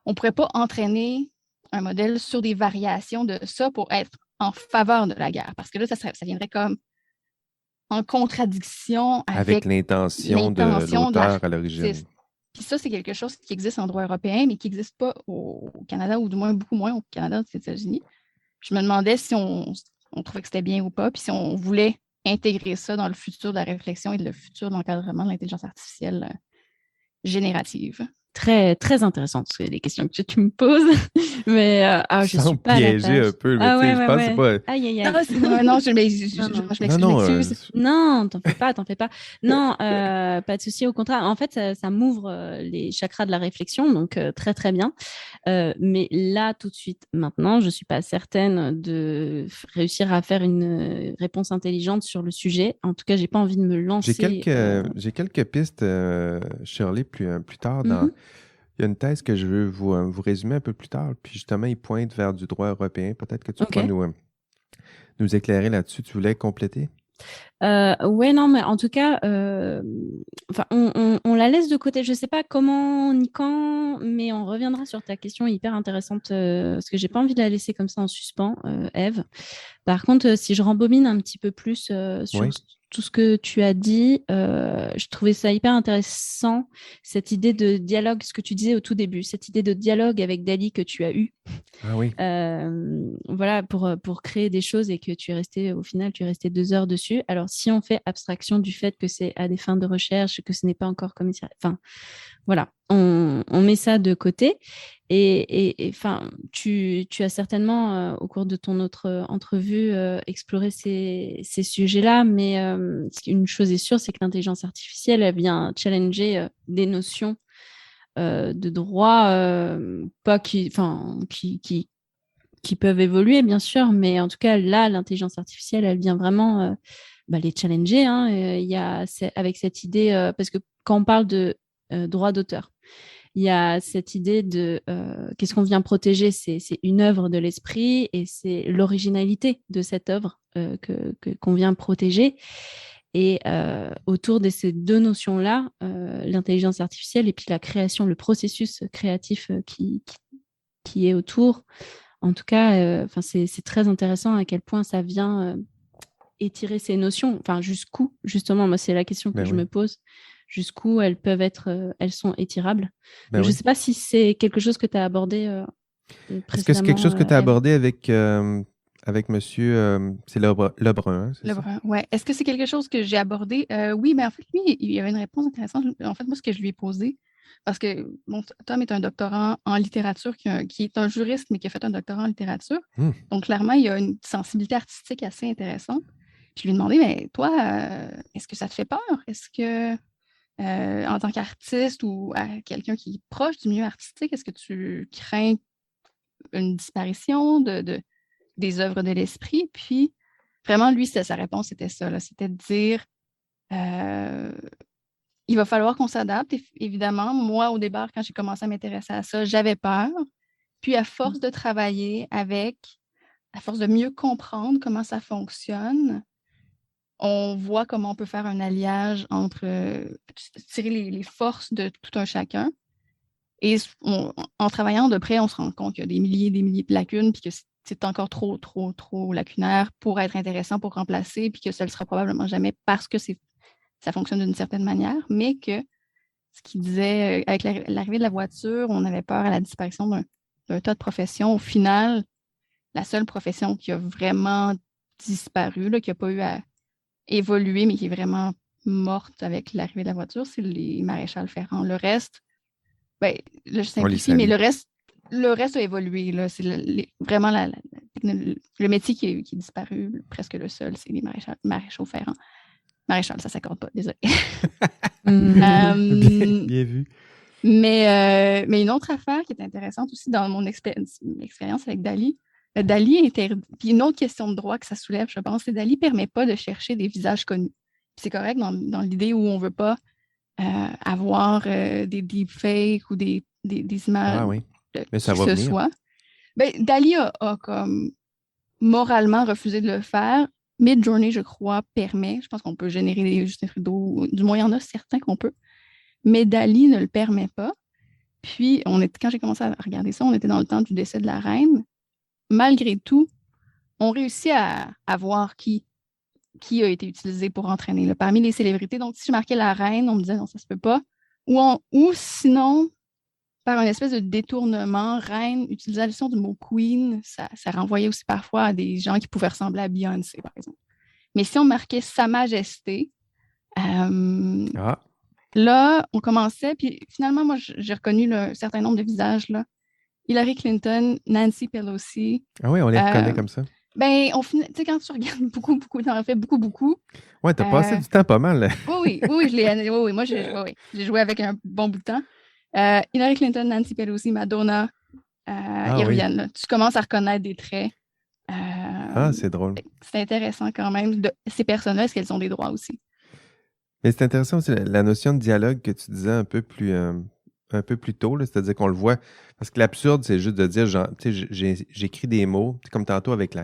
On ne pourrait pas entraîner un modèle sur des variations de ça pour être en faveur de la guerre, parce que là, ça viendrait comme en contradiction avec l'intention de l'auteur à l'origine. Puis ça, c'est quelque chose qui existe en droit européen, mais qui n'existe pas au Canada, ou du moins beaucoup moins au Canada aux États-Unis. Je me demandais si on trouvait que c'était bien ou pas, puis si on voulait intégrer ça dans le futur de la réflexion et le futur de l'encadrement de l'intelligence artificielle générative. Très, très intéressantes, les questions que tu me poses. Mais je suis pas piéger un peu, mais je pense que c'est pas... Aïe, aïe, aïe. Non, je m'excuse. Non, t'en fais pas. Non, pas de souci, au contraire. En fait, ça m'ouvre les chakras de la réflexion, donc très, très bien. Mais là, tout de suite, maintenant, je suis pas certaine de réussir à faire une réponse intelligente sur le sujet. En tout cas, j'ai pas envie de me lancer. J'ai quelques pistes, Shirley, plus tard dans... Il y a une thèse que je veux vous résumer un peu plus tard, puis justement, il pointe vers du droit européen. Peut-être que tu pourras nous éclairer là-dessus. Tu voulais compléter? Oui, non, mais en tout cas, on la laisse de côté. Je ne sais pas comment ni quand, mais on reviendra sur ta question hyper intéressante, parce que j'ai pas envie de la laisser comme ça en suspens, Ève. Par contre, si je rembobine un petit peu plus sur tout ce que tu as dit, je trouvais ça hyper intéressant, cette idée de dialogue, ce que tu disais au tout début, cette idée de dialogue avec Dali que tu as eue. Ah oui. Voilà, pour créer des choses et que au final, tu es resté 2 heures dessus. Alors, si on fait abstraction du fait que c'est à des fins de recherche, que ce n'est pas encore commissariat, enfin, voilà, on met ça de côté. Et enfin, tu as certainement, au cours de ton autre entrevue, exploré ces sujets-là, mais une chose est sûre, c'est que l'intelligence artificielle, elle vient challenger des notions de droit, pas qui peuvent évoluer, bien sûr, mais en tout cas, là, l'intelligence artificielle, elle vient vraiment les challenger. Hein, avec cette idée, parce que quand on parle de droit d'auteur, il y a cette idée de qu'est-ce qu'on vient protéger, c'est une œuvre de l'esprit et c'est l'originalité de cette œuvre qu'on vient protéger. Et autour de ces deux notions-là, l'intelligence artificielle et puis la création, le processus créatif qui est autour, en tout cas, c'est très intéressant à quel point ça vient étirer ces notions. Enfin, jusqu'où, justement, moi, c'est la question que je me pose. Jusqu'où elles peuvent être, elles sont étirables. Donc, je ne sais pas si c'est quelque chose que tu as abordé précédemment. Est-ce que c'est quelque chose que tu as abordé avec monsieur, c'est Lebrun, hein, Lebrun, oui. Est-ce que c'est quelque chose que j'ai abordé? Oui, mais en fait, lui, il y avait une réponse intéressante. En fait, moi, ce que je lui ai posé, parce que Tom est un doctorant en littérature, qui est un juriste, mais qui a fait un doctorat en littérature. Donc, clairement, il a une sensibilité artistique assez intéressante. Je lui ai demandé, mais toi, est-ce que ça te fait peur? Est-ce que, en tant qu'artiste ou quelqu'un qui est proche du milieu artistique, est-ce que tu crains une disparition des œuvres de l'esprit? Puis, vraiment, lui, sa réponse, c'était ça. C'était de dire il va falloir qu'on s'adapte, évidemment. Moi, au départ, quand j'ai commencé à m'intéresser à ça, j'avais peur. Puis, à force de travailler avec, à force de mieux comprendre comment ça fonctionne, on voit comment on peut faire un alliage entre tirer les forces de tout un chacun. Et en travaillant de près, on se rend compte qu'il y a des milliers de lacunes, puis que c'est encore trop lacunaire pour être intéressant, pour remplacer, puis que ça ne le sera probablement jamais parce que ça fonctionne d'une certaine manière, mais que ce qu'il disait, avec l'arrivée de la voiture, on avait peur à la disparition d'un tas de professions. Au final, la seule profession qui a vraiment disparu, là, qui n'a pas eu à évoluer, mais qui est vraiment morte avec l'arrivée de la voiture, c'est les maréchals ferrants. Le reste, ben, là, je simplifie, mais le reste a évolué. Là. C'est vraiment le métier qui est disparu, presque le seul, c'est les maréchaux ferrants. Maréchal, ça ne s'accorde pas, désolé. Bien vu. Mais une autre affaire qui est intéressante aussi dans mon expérience avec DALL-E, DALL-E puis une autre question de droit que ça soulève, je pense, c'est DALL-E ne permet pas de chercher des visages connus. Puis c'est correct dans l'idée où on ne veut pas avoir des deepfakes ou des images Mais ça qui va ce venir. soit. Ben, DALL-E a comme moralement refusé de le faire. Midjourney, je crois, permet. Je pense qu'on peut générer des Justin Trudeau. Du moins, il y en a certains qu'on peut. Mais DALL-E ne le permet pas. Puis, quand j'ai commencé à regarder ça, on était dans le temps du décès de la reine. Malgré tout, on réussit à voir qui a été utilisé pour entraîner. Là. Parmi les célébrités, donc si je marquais la reine, on me disait non, ça se peut pas. Ou sinon, par une espèce de détournement, reine, utilisation du mot queen, ça renvoyait aussi parfois à des gens qui pouvaient ressembler à Beyoncé, par exemple. Mais si on marquait Sa Majesté, là, on commençait, puis finalement, moi, j'ai reconnu un certain nombre de visages, là. Hillary Clinton, Nancy Pelosi. Ah oui, on les reconnaît comme ça. Ben, tu sais, quand tu regardes beaucoup, t'en as fait beaucoup. Ouais, t'as passé du temps pas mal. Là. Oui, moi, j'ai joué avec un bon bout de temps. Hillary Clinton, Nancy Pelosi, Madonna, ils reviennent. Là. Tu commences à reconnaître des traits. C'est drôle. C'est intéressant quand même. Ces personnes-là, est-ce qu'elles ont des droits aussi? Mais c'est intéressant aussi la notion de dialogue que tu disais un peu plus tôt, là, c'est-à-dire qu'on le voit. Parce que l'absurde, c'est juste de dire, genre, j'écris des mots, comme tantôt avec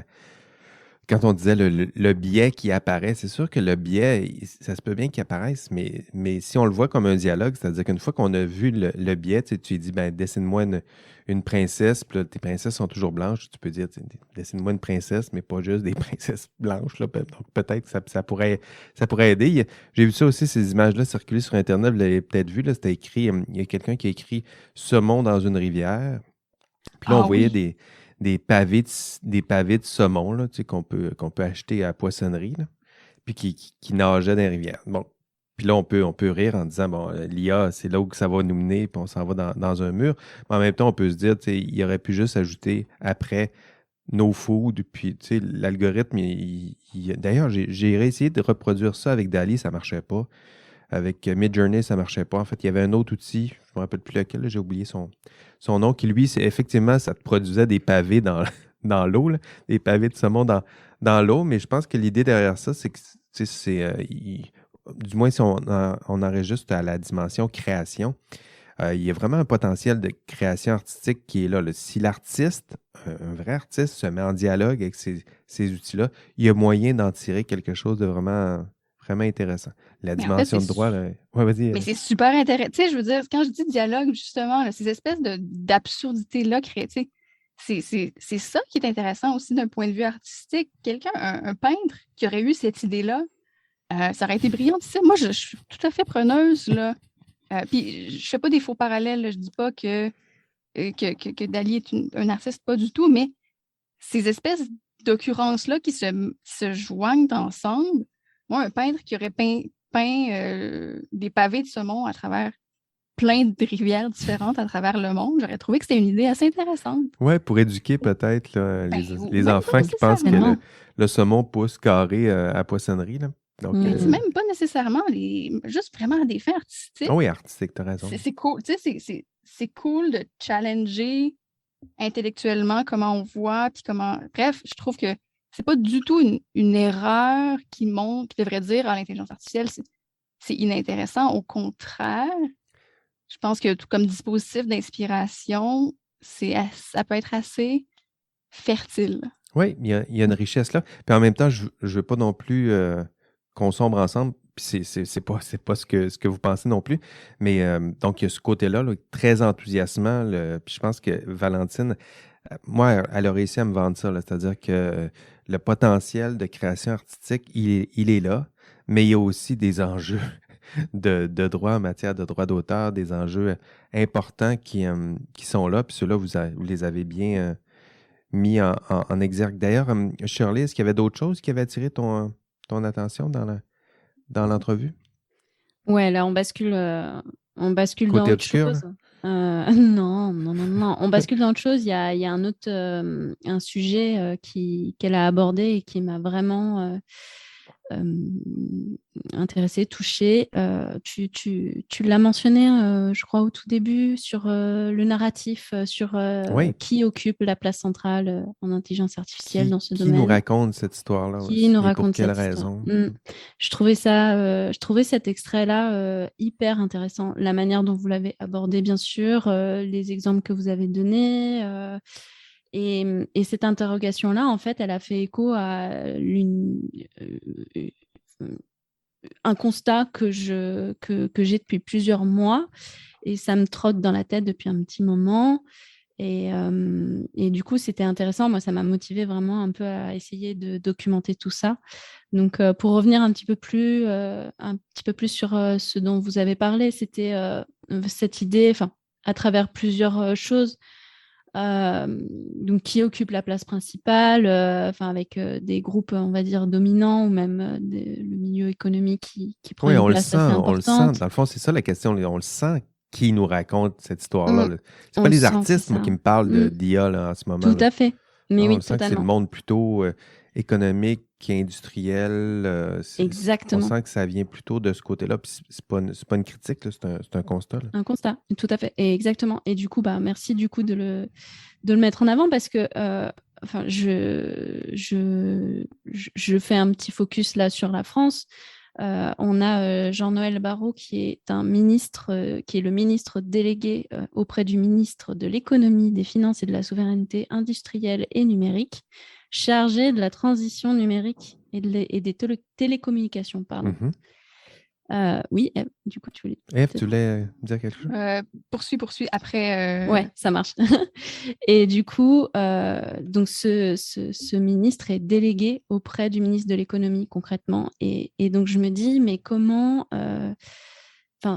quand on disait le biais qui apparaît, c'est sûr que le biais, ça se peut bien qu'il apparaisse, mais si on le voit comme un dialogue, c'est-à-dire qu'une fois qu'on a vu le biais, tu lui dis, ben, dessine-moi une princesse, puis là, tes princesses sont toujours blanches, tu peux dire, dessine-moi une princesse, mais pas juste des princesses blanches. Là. Donc peut-être que ça pourrait aider. J'ai vu ça aussi, ces images-là circuler sur Internet, vous l'avez peut-être vu, là, c'était écrit, il y a quelqu'un qui a écrit « Saumon dans une rivière ». Puis là, on voyait des pavés de saumon là, tu sais, qu'on peut acheter à la poissonnerie, là, puis qui nageaient dans les rivières. Bon. Puis là, on peut rire en disant, bon, l'IA, c'est là où ça va nous mener, puis on s'en va dans un mur. Mais en même temps, on peut se dire, tu sais, il aurait pu juste ajouter après no food, puis tu sais, l'algorithme, d'ailleurs, j'ai réessayé de reproduire ça avec DALL-E, ça ne marchait pas. Avec Midjourney, ça ne marchait pas. En fait, il y avait un autre outil, je ne me rappelle plus lequel, là, j'ai oublié son nom, qui lui, effectivement, ça te produisait des pavés dans l'eau, là, des pavés de saumon dans l'eau. Mais je pense que l'idée derrière ça, c'est que, du moins si on en juste à la dimension création, il y a vraiment un potentiel de création artistique qui est là. Si l'artiste, un vrai artiste, se met en dialogue avec ces outils-là, il y a moyen d'en tirer quelque chose de vraiment intéressant. La dimension de droit, là... Ouais, vas-y. Mais c'est super intéressant. Tu sais, je veux dire, quand je dis dialogue, justement, là, ces espèces d'absurdités-là créées, c'est ça qui est intéressant aussi d'un point de vue artistique. Quelqu'un, un peintre qui aurait eu cette idée-là, ça aurait été brillant. Moi, je suis tout à fait preneuse, là. Puis, je fais pas des faux parallèles, là. Je dis pas que DALL-E est un artiste, pas du tout, mais ces espèces d'occurrences-là qui se joignent ensemble. Moi, un peintre qui aurait peint des pavés de saumon à travers plein de rivières différentes à travers le monde, j'aurais trouvé que c'était une idée assez intéressante. Oui, pour éduquer peut-être les enfants qui pensent que le saumon pousse carré à poissonnerie. Là. Donc, même pas nécessairement, juste vraiment à des fins artistiques. Oui, artistique, tu as raison. C'est cool, tu sais, c'est cool de challenger intellectuellement comment on voit, puis comment... Bref, je trouve que c'est pas du tout une erreur qui devrait dire à l'intelligence artificielle, c'est inintéressant. Au contraire, je pense que tout comme dispositif d'inspiration, ça peut être assez fertile. Oui, il y a une richesse là. Puis en même temps, je ne veux pas non plus qu'on sombre ensemble. Puis c'est pas ce que vous pensez non plus. Mais donc, il y a ce côté-là, là, très enthousiasmant. Puis je pense que Valentine, moi, elle a réussi à me vendre ça. C'est-à-dire que le potentiel de création artistique, il est là. Mais il y a aussi des enjeux de droit en matière de droit d'auteur, des enjeux importants qui sont là. Puis ceux-là, vous les avez bien mis en exergue. D'ailleurs, Shirley, est-ce qu'il y avait d'autres choses qui avaient attiré ton attention dans l'entrevue? Ouais, là, on bascule dans Côté autre obscur, là? chose. Non, non, non, non. On bascule dans autre chose. Il y a un autre un sujet qu'elle a abordé et qui m'a vraiment euh, intéressée, touchée. Tu l'as mentionné, je crois, au tout début, sur le narratif, sur Oui. qui occupe la place centrale en intelligence artificielle dans ce Qui nous domaine. raconte cette histoire-là Qui nous et pour raconte quelle cette histoire. raison? Je trouvais cet extrait-là hyper intéressant. La manière dont vous l'avez abordé, bien sûr, les exemples que vous avez donnés. Et cette interrogation-là, en fait, elle a fait écho à un constat que j'ai depuis plusieurs mois. Et ça me trotte dans la tête depuis un petit moment. Et du coup, c'était intéressant. Moi, ça m'a motivé vraiment un peu à essayer de documenter tout ça. Donc, pour revenir un petit peu plus sur ce dont vous avez parlé, c'était cette idée, enfin, à travers plusieurs choses, donc qui occupe la place principale, enfin, avec des groupes, on va dire, dominants ou même le milieu économique qui prend Oui, une on le place sent, assez on le sent. importante. Dans le fond, c'est ça la question. On le sent qui nous raconte cette histoire-là. Mm, Là. C'est on pas le les sent, c'est artistes, moi, ça. qui me parlent Mm, d'IA là, en ce moment. tout Là. à fait. Mais On oui, le sent que c'est le totalement. monde plutôt économique qu'industriel. On Exactement. sent que ça vient plutôt de ce côté-là. Puis c'est pas une critique, là, c'est un constat. Là. Un constat, tout à fait. Et exactement. Et du coup, bah, merci du coup de le mettre en avant parce que enfin, je fais un petit focus là sur la France. On a Jean-Noël Barrot qui est un ministre, qui est le ministre délégué auprès du ministre de l'économie, des finances et de la souveraineté industrielle et numérique, chargé de la transition numérique et des télécommunications. Pardon. Mm-hmm. Oui, Eve, du coup, tu voulais. Eve, tu voulais dire quelque chose? Poursuis. Après. Ouais, ça marche. Et du coup, donc ce ministre est délégué auprès du ministre de l'économie concrètement. Et donc je me dis, mais comment,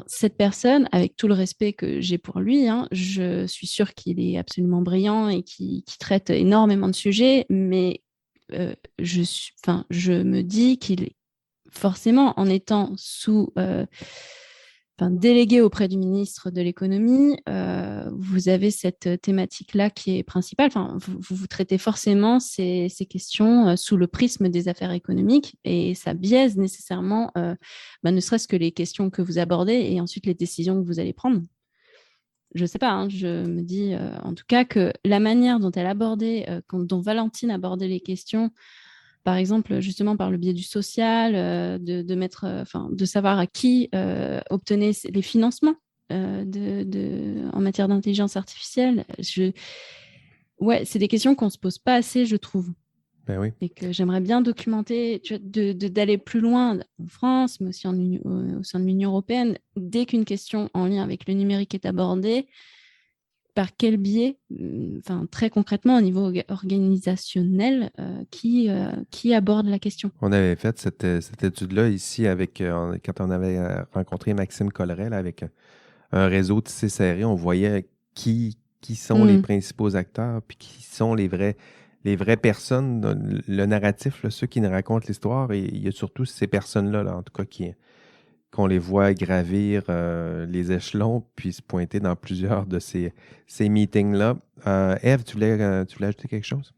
cette personne, avec tout le respect que j'ai pour lui, hein, je suis sûre qu'il est absolument brillant et qu'il traite énormément de sujets, mais je me dis qu'il forcément, en étant délégué auprès du ministre de l'économie, vous avez cette thématique-là qui est principale. Enfin, vous traitez forcément ces questions sous le prisme des affaires économiques et ça biaise nécessairement, ne serait-ce que les questions que vous abordez et ensuite les décisions que vous allez prendre. Je ne sais pas, hein, je me dis en tout cas que la manière dont elle abordait, dont Valentine abordait les questions, par exemple, justement par le biais du social, de savoir à qui obtenait les financements en matière d'intelligence artificielle. Ouais, c'est des questions qu'on ne se pose pas assez, je trouve. Ben oui. Et que j'aimerais bien documenter, d'aller plus loin en France, mais aussi au sein de l'Union européenne. Dès qu'une question en lien avec le numérique est abordée, par quel biais, très concrètement au niveau organisationnel, qui aborde la question? On avait fait cette étude-là ici quand on avait rencontré Maxime Colleret avec un réseau tissé serré. On voyait qui sont les principaux acteurs, puis qui sont les vraies personnes, le narratif, là, ceux qui nous racontent l'histoire. Et il y a surtout ces personnes-là, là, en tout cas, qu'on les voit gravir les échelons, puis se pointer dans plusieurs de ces meetings-là. Ève, tu voulais ajouter quelque chose?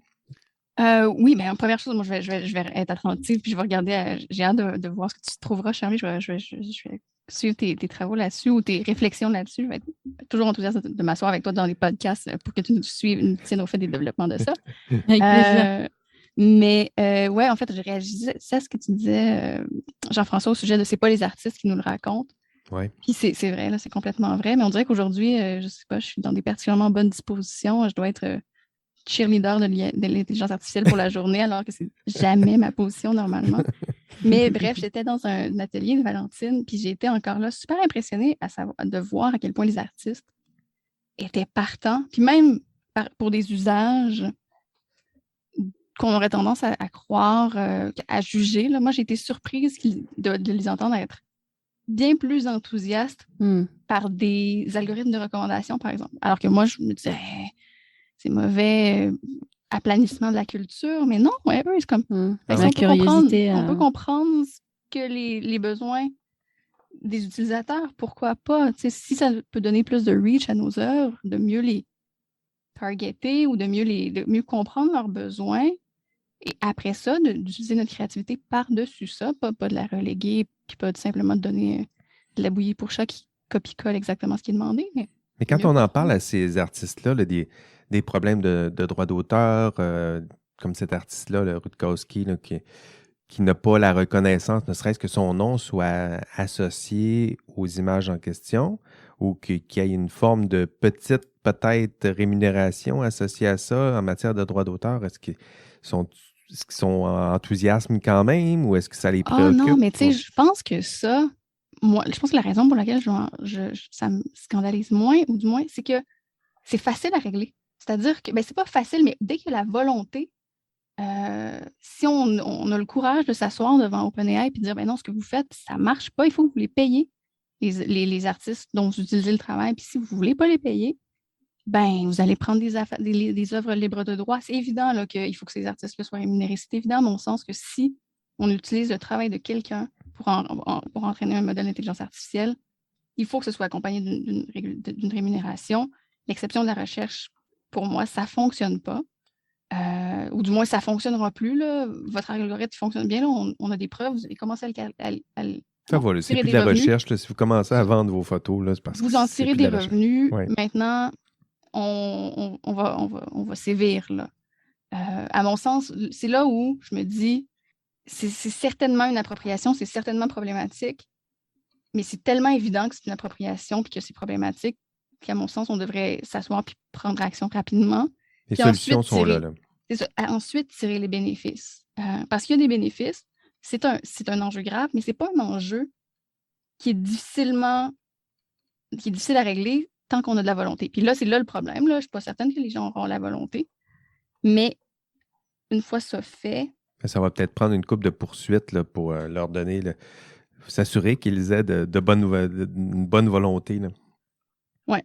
Oui, mais première chose, moi, je vais être attentive, puis je vais regarder, j'ai hâte de voir ce que tu trouveras, Charlie. Je vais suivre tes travaux là-dessus ou tes réflexions là-dessus. Je vais être toujours enthousiaste de m'asseoir avec toi dans les podcasts pour que tu nous tiennes au fait des développements de ça. Avec plaisir. Mais ouais, en fait, je réagissais à ce que tu disais, Jean-François, au sujet de c'est pas les artistes qui nous le racontent. Ouais. Puis c'est vrai, là, c'est complètement vrai. Mais on dirait qu'aujourd'hui, je sais pas, je suis dans des particulièrement bonnes dispositions. Je dois être cheerleader de l'intelligence artificielle pour la journée, alors que c'est jamais ma position normalement. Mais bref, j'étais dans un atelier de Valentine, puis j'ai été encore là super impressionnée de voir à quel point les artistes étaient partants. Puis même pour des usages qu'on aurait tendance à croire, à juger. Là. Moi, j'ai été surprise de les entendre être bien plus enthousiastes par des algorithmes de recommandation, par exemple. Alors que moi, je me disais, c'est mauvais aplanissement de la culture, mais non, ouais, eux, c'est comme... La curiosité. On peut comprendre que les besoins des utilisateurs, pourquoi pas? Si ça peut donner plus de reach à nos œuvres, de mieux les targeter ou de mieux comprendre leurs besoins, et après ça, d'utiliser notre créativité par-dessus ça, pas de la reléguer, puis pas de simplement de donner de la bouillie pour chat qui copie-colle exactement ce qui est demandé. Mais quand on en parle à ces artistes-là, là, des problèmes de droit d'auteur, comme cet artiste-là, le Rutkowski, là, qui n'a pas la reconnaissance, ne serait-ce que son nom soit associé aux images en question, ou qu'il y ait une forme de petite, peut-être, rémunération associée à ça en matière de droit d'auteur, est-ce qu'ils sont enthousiastes quand même, ou est-ce que ça les préoccupe? Ah non, mais tu sais, je pense que ça, moi, je pense que la raison pour laquelle ça me scandalise moins, ou du moins, c'est que c'est facile à régler. C'est-à-dire que, c'est pas facile, mais dès qu'il y a la volonté, si on a le courage de s'asseoir devant OpenAI et de dire, non, ce que vous faites, ça marche pas, il faut que vous les payiez, les artistes dont vous utilisez le travail. Puis si vous voulez pas les payer, vous allez prendre des œuvres libres de droit. C'est évident là, qu'il faut que ces artistes-là soient rémunérés. C'est évident, à mon sens, que si on utilise le travail de quelqu'un pour entraîner un modèle d'intelligence artificielle, il faut que ce soit accompagné d'une rémunération. L'exception de la recherche, pour moi, ça ne fonctionne pas. Ou du moins, ça ne fonctionnera plus. Là. Votre algorithme fonctionne bien. Là. On a des preuves. Vous allez commencer à ça va, c'est plus de la recherche. Là, si vous commencez à vendre vos photos, là, c'est parce que vous en tirez des revenus. Ouais. Maintenant, on va sévir. Là. À mon sens, c'est là où je me dis, c'est certainement une appropriation, c'est certainement problématique, mais c'est tellement évident que c'est une appropriation et que c'est problématique qu'à mon sens, on devrait s'asseoir et prendre action rapidement. Les solutions sont là. C'est ça. Ensuite, tirer les bénéfices. Parce qu'il y a des bénéfices. C'est un enjeu grave, mais ce n'est pas un enjeu qui est difficile à régler tant qu'on a de la volonté. Puis là, c'est là le problème. Là. Je ne suis pas certaine que les gens auront la volonté. Mais une fois ça fait... Ça va peut-être prendre une couple de poursuites là, pour leur donner, s'assurer qu'ils aient une bonne volonté. Oui.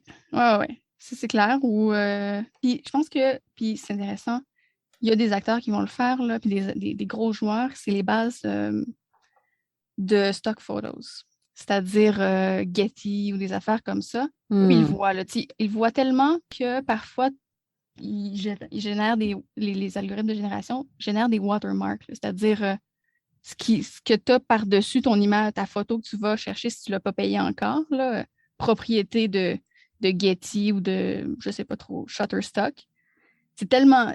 C'est clair. Puis je pense que, puis c'est intéressant, il y a des acteurs qui vont le faire, là, puis des gros joueurs, c'est les bases de stock photos. C'est-à-dire Getty ou des affaires comme ça. Ils voient tellement que parfois, ils génèrent les algorithmes de génération génèrent des watermarks. C'est-à-dire ce que tu as par-dessus ton image, ta photo que tu vas chercher si tu ne l'as pas payé encore, là, propriété de Getty ou de, je ne sais pas trop, Shutterstock. C'est tellement...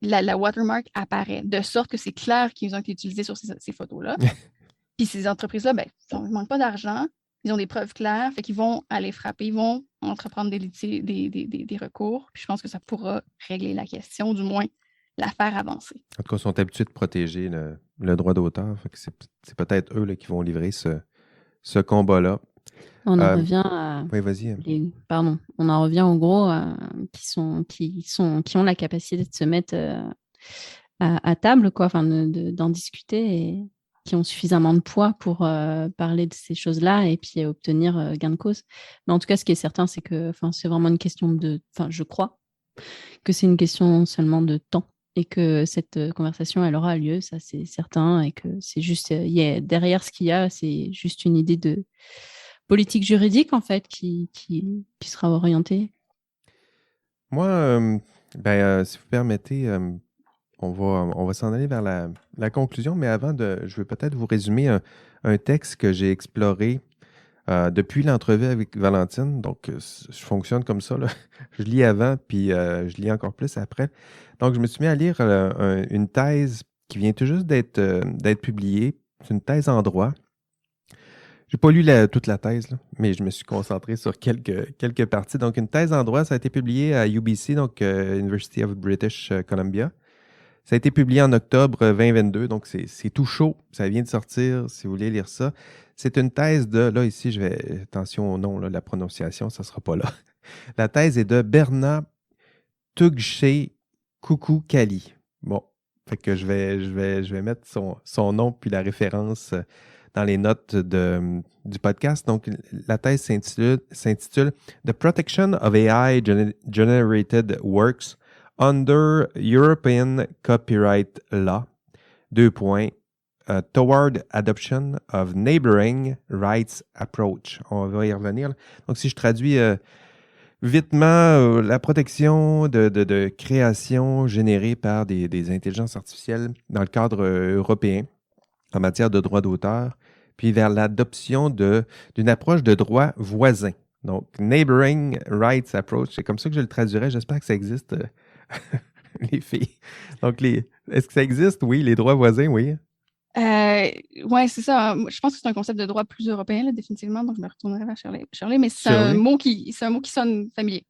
La watermark apparaît, de sorte que c'est clair qu'ils ont été utilisés sur ces photos-là. Puis ces entreprises-là, ils ne manquent pas d'argent, ils ont des preuves claires, fait qu'ils vont aller frapper, ils vont entreprendre des recours. Puis je pense que ça pourra régler la question, du moins la faire avancer. En tout cas, ils sont habitués de protéger le droit d'auteur. C'est peut-être eux là, qui vont livrer ce combat-là. On en revient à... Oui, vas-y. On en revient en gros qui ont la capacité de se mettre à table, quoi, d'en discuter et qui ont suffisamment de poids pour parler de ces choses-là et puis obtenir gain de cause. Mais en tout cas, ce qui est certain, c'est que c'est vraiment une question de... je crois que c'est une question seulement de temps et que cette conversation, elle aura lieu, ça c'est certain, et que c'est juste... derrière ce qu'il y a, c'est juste une idée de politique juridique, en fait, qui sera orientée. Moi, si vous permettez, on va s'en aller vers la conclusion, mais avant, je vais peut-être vous résumer un texte que j'ai exploré depuis l'entrevue avec Valentine. Donc, je fonctionne comme ça, là. Je lis avant, puis je lis encore plus après. Donc, je me suis mis à lire une thèse qui vient tout juste d'être publiée. C'est une thèse en droit. J'ai pas lu toute la thèse, là, mais je me suis concentré sur quelques parties. Donc, une thèse en droit, ça a été publié à UBC, donc University of British Columbia. Ça a été publié en octobre 2022, donc c'est tout chaud. Ça vient de sortir, si vous voulez lire ça. C'est une thèse de, là ici, attention au nom, là, la prononciation, ça sera pas là. La thèse est de Berna Tugche Koukoukali. Bon, fait que je vais mettre son nom puis la référence dans les notes du podcast. Donc, la thèse s'intitule The Protection of AI Generated Works Under European Copyright Law. Toward Adoption of Neighboring Rights Approach. On va y revenir. Donc, si je traduis vitement, la protection de création générée par des intelligences artificielles dans le cadre européen en matière de droit d'auteur, puis vers l'adoption d'une approche de droit voisin. Donc, Neighboring Rights Approach, c'est comme ça que je le traduirais. J'espère que ça existe, les filles. Donc, est-ce que ça existe? Oui, les droits voisins, oui. Oui, c'est ça. Je pense que c'est un concept de droit plus européen, là, définitivement. Donc, je me retournerai vers Shirley, mais c'est un mot qui sonne familier.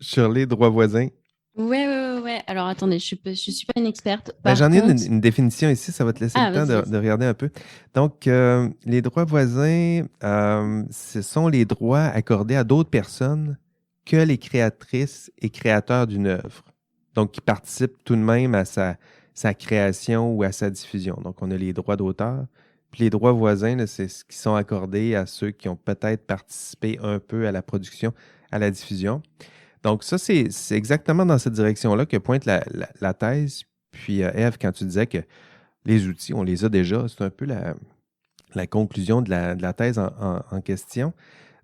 Shirley, droit voisin. Ouais. Alors, attendez, je suis pas une experte. J'en ai une définition ici, ça va te laisser le temps de regarder un peu. Donc, les droits voisins, ce sont les droits accordés à d'autres personnes que les créatrices et créateurs d'une œuvre. Donc, qui participent tout de même à sa création ou à sa diffusion. Donc, on a les droits d'auteur. Puis les droits voisins, là, c'est ce qui sont accordés à ceux qui ont peut-être participé un peu à la production, à la diffusion. Donc, ça, c'est exactement dans cette direction-là que pointe la thèse. Puis, Ève, quand tu disais que les outils, on les a déjà, c'est un peu la conclusion de la thèse en question.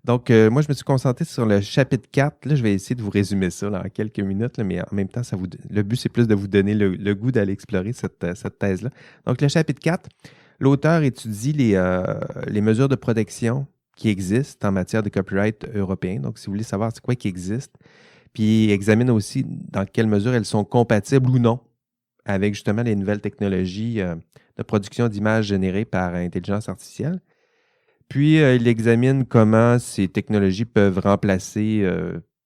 Donc, moi, je me suis concentré sur le chapitre 4. Là, je vais essayer de vous résumer ça là, en quelques minutes, là, mais en même temps, le but, c'est plus de vous donner le goût d'aller explorer cette thèse-là. Donc, le chapitre 4, l'auteur étudie les mesures de protection qui existent en matière de copyright européen. Donc, si vous voulez savoir c'est quoi qui existe, puis il examine aussi dans quelle mesure elles sont compatibles ou non avec justement les nouvelles technologies de production d'images générées par intelligence artificielle. Puis, il examine comment ces technologies peuvent remplacer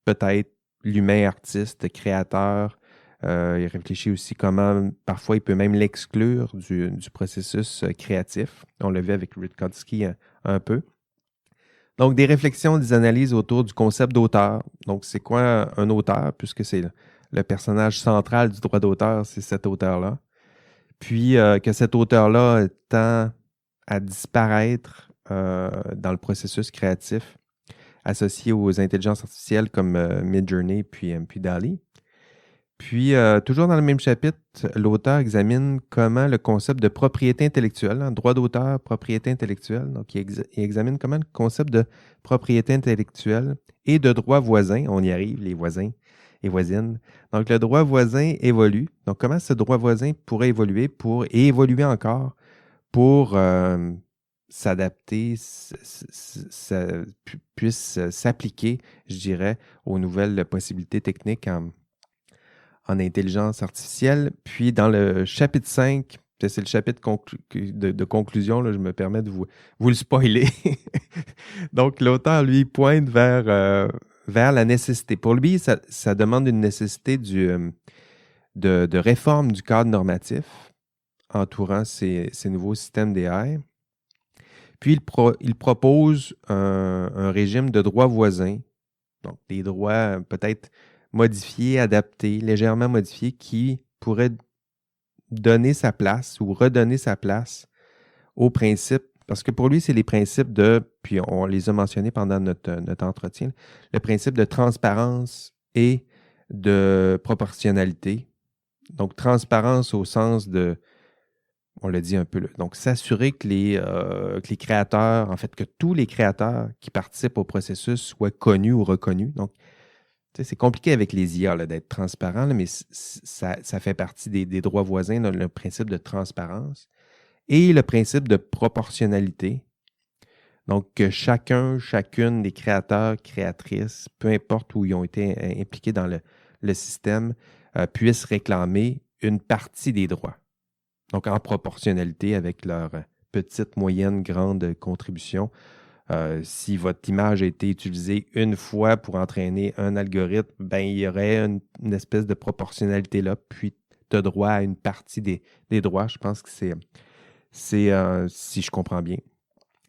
peut-être l'humain artiste, créateur. Il réfléchit aussi comment, parfois, il peut même l'exclure du processus créatif. On l'a vu avec Rutkowski un peu. Donc, des réflexions, des analyses autour du concept d'auteur. Donc, c'est quoi un auteur, puisque c'est le personnage central du droit d'auteur, c'est cet auteur-là. Puis, que cet auteur-là tend à disparaître dans le processus créatif associé aux intelligences artificielles comme Midjourney puis DALL-E. Puis, toujours dans le même chapitre, l'auteur examine comment le concept de propriété intellectuelle, droit d'auteur, propriété intellectuelle, donc il examine comment le concept de propriété intellectuelle et de droit voisin, on y arrive, les voisins et voisines. Donc, le droit voisin évolue. Donc, comment ce droit voisin pourrait évoluer et évoluer encore pour s'adapter, puisse s'appliquer, je dirais, aux nouvelles possibilités techniques en intelligence artificielle. Puis dans le chapitre 5, c'est le chapitre de conclusion, là, je me permets de vous le spoiler. Donc l'auteur, lui, pointe vers la nécessité. Pour lui, ça demande une nécessité de réforme du cadre normatif entourant ces nouveaux systèmes d'AI. Puis, il propose un régime de droits voisins, donc des droits peut-être modifiés, adaptés, légèrement modifiés, qui pourraient donner sa place ou redonner sa place aux principes, parce que pour lui, c'est les principes puis on les a mentionnés pendant notre entretien, le principe de transparence et de proportionnalité. Donc, transparence au sens on l'a dit un peu, là. Donc, s'assurer que les créateurs, en fait, que tous les créateurs qui participent au processus soient connus ou reconnus. Donc, c'est compliqué avec les IA là, d'être transparent, là, mais ça fait partie des droits voisins, là, le principe de transparence et le principe de proportionnalité. Donc, que chacune des créateurs, créatrices, peu importe où ils ont été impliqués dans le système, puissent réclamer une partie des droits. Donc, en proportionnalité avec leur petite, moyenne, grande contribution. Si votre image a été utilisée une fois pour entraîner un algorithme, ben, il y aurait une espèce de proportionnalité là, puis tu as droit à une partie des droits. Je pense que c'est si je comprends bien,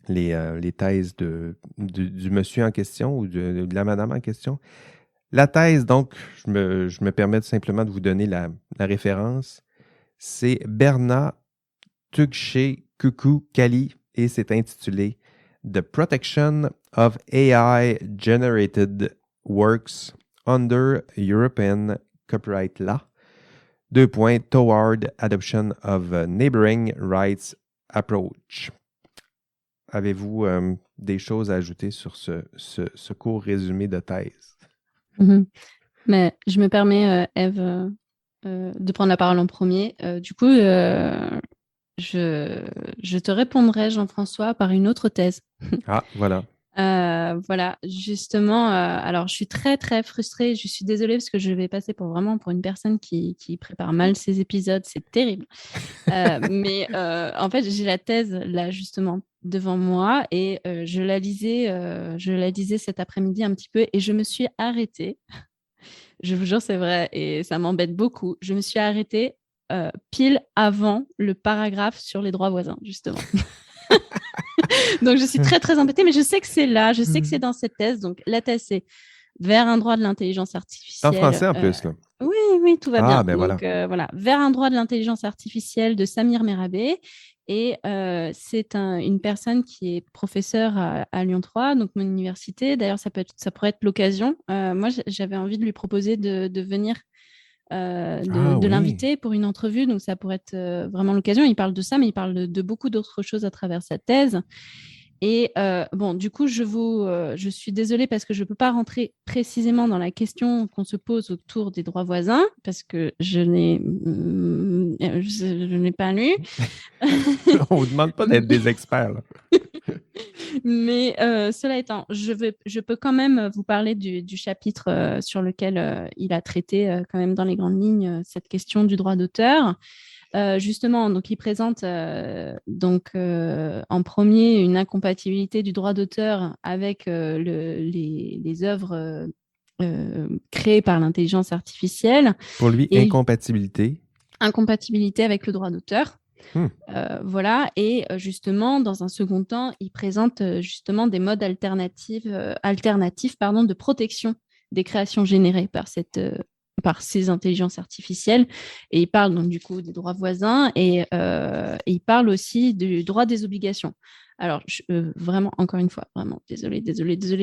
les thèses du monsieur en question ou de la madame en question. La thèse, donc, je me permets simplement de vous donner la référence. C'est Bernard Tugce-Coucou-Kali et c'est intitulé The Protection of AI-Generated Works under European Copyright Law. Toward Adoption of a Neighboring Rights Approach. Avez-vous des choses à ajouter sur ce court résumé de thèse? Mais je me permets, Ève, de prendre la parole en premier. Du coup, je te répondrai, Jean-François, par une autre thèse. Ah, voilà. Voilà, justement, alors je suis très très frustrée, je suis désolée parce que je vais passer pour une personne qui prépare mal ses épisodes, c'est terrible. Mais en fait, j'ai la thèse là justement devant moi et je la lisais cet après-midi un petit peu et je me suis arrêtée. Je vous jure, c'est vrai et ça m'embête beaucoup. Je me suis arrêtée pile avant le paragraphe sur les droits voisins, justement. Donc, je suis très, très embêtée, mais je sais que c'est là, je sais que c'est dans cette thèse. Donc, la thèse, c'est vers un droit de l'intelligence artificielle. En français, en plus, là. Oui, tout va bien. Ben Donc, voilà, vers un droit de l'intelligence artificielle de Samir Merabé. Et c'est une personne qui est professeure à Lyon 3, donc mon université. D'ailleurs, ça pourrait être l'occasion. Moi, j'avais envie de lui proposer de venir de l'inviter pour une entrevue. Donc, ça pourrait être vraiment l'occasion. Il parle de ça, mais il parle de beaucoup d'autres choses à travers sa thèse. Et bon, du coup, je suis désolée parce que je ne peux pas rentrer précisément dans la question qu'on se pose autour des droits voisins parce que je n'ai pas lu. On ne vous demande pas d'être des experts, là. Mais cela étant, je peux quand même vous parler du chapitre sur lequel il a traité quand même dans les grandes lignes cette question du droit d'auteur. Justement, donc il présente en premier une incompatibilité du droit d'auteur avec les œuvres créées par l'intelligence artificielle. Pour lui, incompatibilité avec le droit d'auteur. Voilà, et justement, dans un second temps, il présente justement des modes alternatifs de protection des créations générées par ces intelligences artificielles. Et il parle donc du coup des droits voisins et il parle aussi du droit des obligations. Alors, vraiment, encore une fois, vraiment, désolée,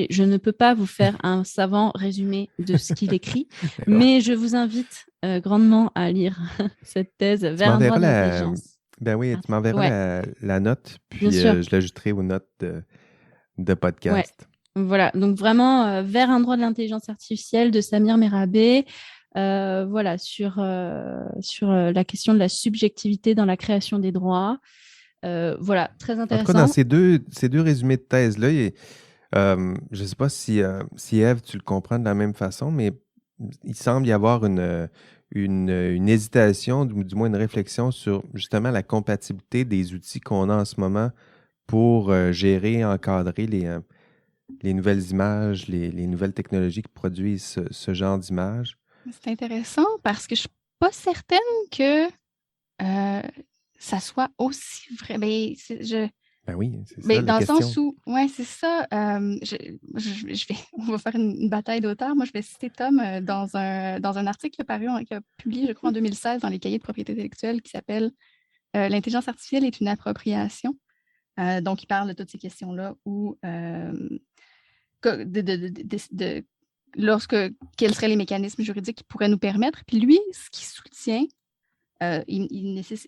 je ne peux pas vous faire un savant résumé de ce qu'il écrit, mais je vous invite grandement à lire cette thèse vers un droit de l'intelligence. Ben oui, tu m'enverras la note, puis je l'ajouterai aux notes de podcast. Ouais. Voilà, donc vraiment vers un droit de l'intelligence artificielle de Samir Merabé, voilà, sur la question de la subjectivité dans la création des droits. Voilà, très intéressant. En tout cas, dans ces deux résumés de thèse-là, je ne sais pas si Ève, tu le comprends de la même façon, mais il semble y avoir une hésitation, du moins une réflexion sur justement la compatibilité des outils qu'on a en ce moment pour gérer, encadrer les nouvelles images, les nouvelles technologies qui produisent ce genre d'images. C'est intéressant parce que je ne suis pas certaine que ça soit aussi vrai. Ben oui, c'est ça la dans question. le sens où, oui, c'est ça. On va faire une bataille d'auteurs. Moi, je vais citer Tom dans un article qui a publié, je crois, en 2016 dans les cahiers de propriété intellectuelle qui s'appelle L'intelligence artificielle est une appropriation. Donc, il parle de toutes ces questions-là où quels seraient les mécanismes juridiques qui pourraient nous permettre. Puis lui, ce qu'il soutient,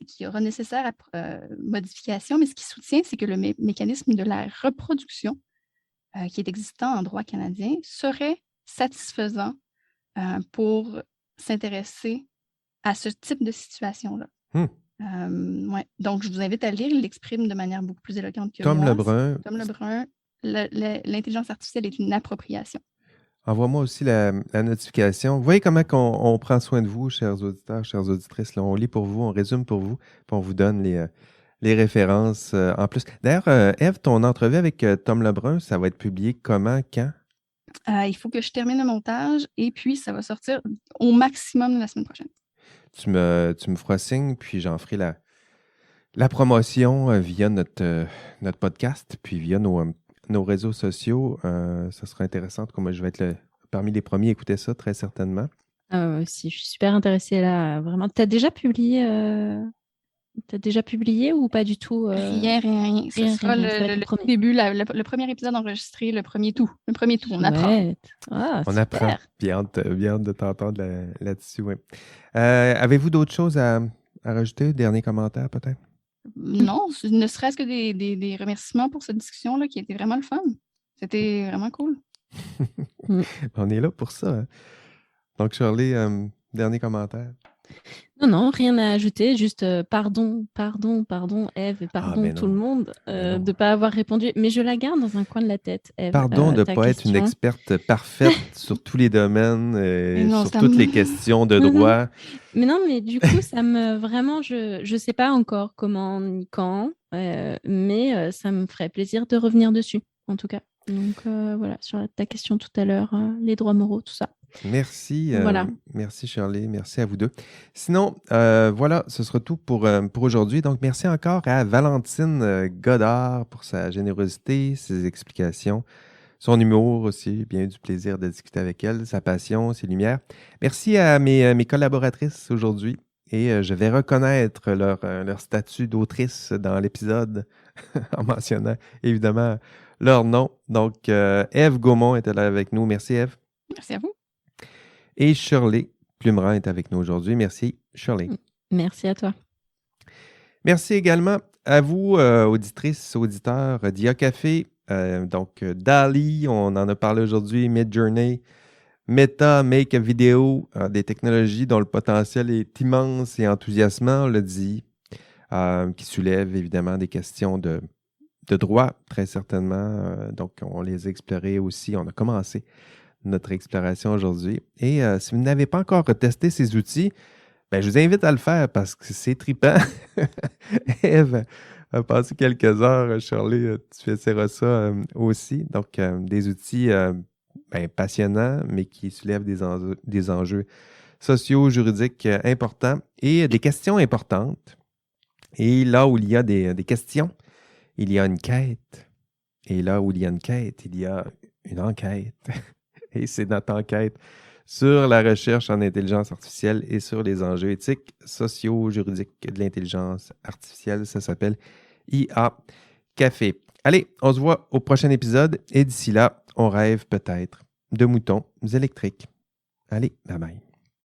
qui aura nécessaire modification, mais ce qu'il soutient, c'est que le mécanisme de la reproduction qui est existant en droit canadien serait satisfaisant pour s'intéresser à ce type de situation-là. Ouais. Donc, je vous invite à le lire. Il l'exprime de manière beaucoup plus éloquente que Tom moi. Lebrun. Tom Lebrun. l'intelligence artificielle est une appropriation. Envoie-moi aussi la notification. Vous voyez comment on prend soin de vous, chers auditeurs, chères auditrices. Là, on lit pour vous, on résume pour vous, puis on vous donne les références en plus. D'ailleurs, Ève, ton entrevue avec Tom Lebrun, ça va être publié comment, quand? Il faut que je termine le montage et puis ça va sortir au maximum la semaine prochaine. Tu me feras signe, puis j'en ferai la promotion via notre podcast, puis via nos réseaux sociaux. Ça sera intéressant. Comme je vais être parmi les premiers à écouter ça, très certainement. Aussi, je suis super intéressée là. Vraiment, tu as déjà publié ou pas du tout? Rien. Ce sera le premier. début, le premier épisode enregistré, le premier tout. On apprend. On apprend. Bien de t'entendre là-dessus, oui. Avez-vous d'autres choses à rajouter? Dernier commentaire, peut-être? Non, ne serait-ce que des remerciements pour cette discussion-là qui était vraiment le fun. C'était vraiment cool. On est là pour ça. Hein? Donc, Shirley, dernier commentaire. Non, rien à ajouter. Juste pardon, Ève, et pardon tout le monde de ne pas avoir répondu. Mais je la garde dans un coin de la tête, Ève. Pardon de ne pas être une experte parfaite sur tous les domaines, sur toutes les questions de droit. Mais non, mais du coup, ça me vraiment, je sais pas encore comment ni quand, mais ça me ferait plaisir de revenir dessus, en tout cas. Donc voilà, sur ta question tout à l'heure, les droits moraux, tout ça. Merci, voilà. Merci Shirley, merci à vous deux. Sinon, voilà, ce sera tout pour aujourd'hui. Donc, merci encore à Valentine Godard pour sa générosité, ses explications, son humour aussi, bien du plaisir de discuter avec elle, sa passion, ses lumières. Merci à mes collaboratrices aujourd'hui et je vais reconnaître leur statut d'autrice dans l'épisode en mentionnant évidemment leur nom. Donc, Ève Gaumont était là avec nous. Merci Ève. Merci à vous. Et Shirley Plumerin est avec nous aujourd'hui. Merci, Shirley. Merci à toi. Merci également à vous, auditrices, auditeurs d'IA Café. Donc, DALL-E, on en a parlé aujourd'hui, Midjourney, Meta, Make a Video, des technologies dont le potentiel est immense et enthousiasmant, on l'a dit, qui soulèvent évidemment des questions de droit, très certainement. Donc, on les a explorées aussi. On a commencé notre exploration aujourd'hui. Et si vous n'avez pas encore testé ces outils, ben, je vous invite à le faire parce que c'est trippant. Ève a passé quelques heures. Shirley, tu essaieras ça aussi. Donc, des outils passionnants, mais qui soulèvent des enjeux sociaux, juridiques importants et des questions importantes. Et là où il y a des questions, il y a une quête. Et là où il y a une quête, il y a une enquête. Et c'est notre enquête sur la recherche en intelligence artificielle et sur les enjeux éthiques, sociaux, juridiques de l'intelligence artificielle. Ça s'appelle IA Café. Allez, on se voit au prochain épisode et d'ici là, on rêve peut-être de moutons électriques. Allez, bye bye.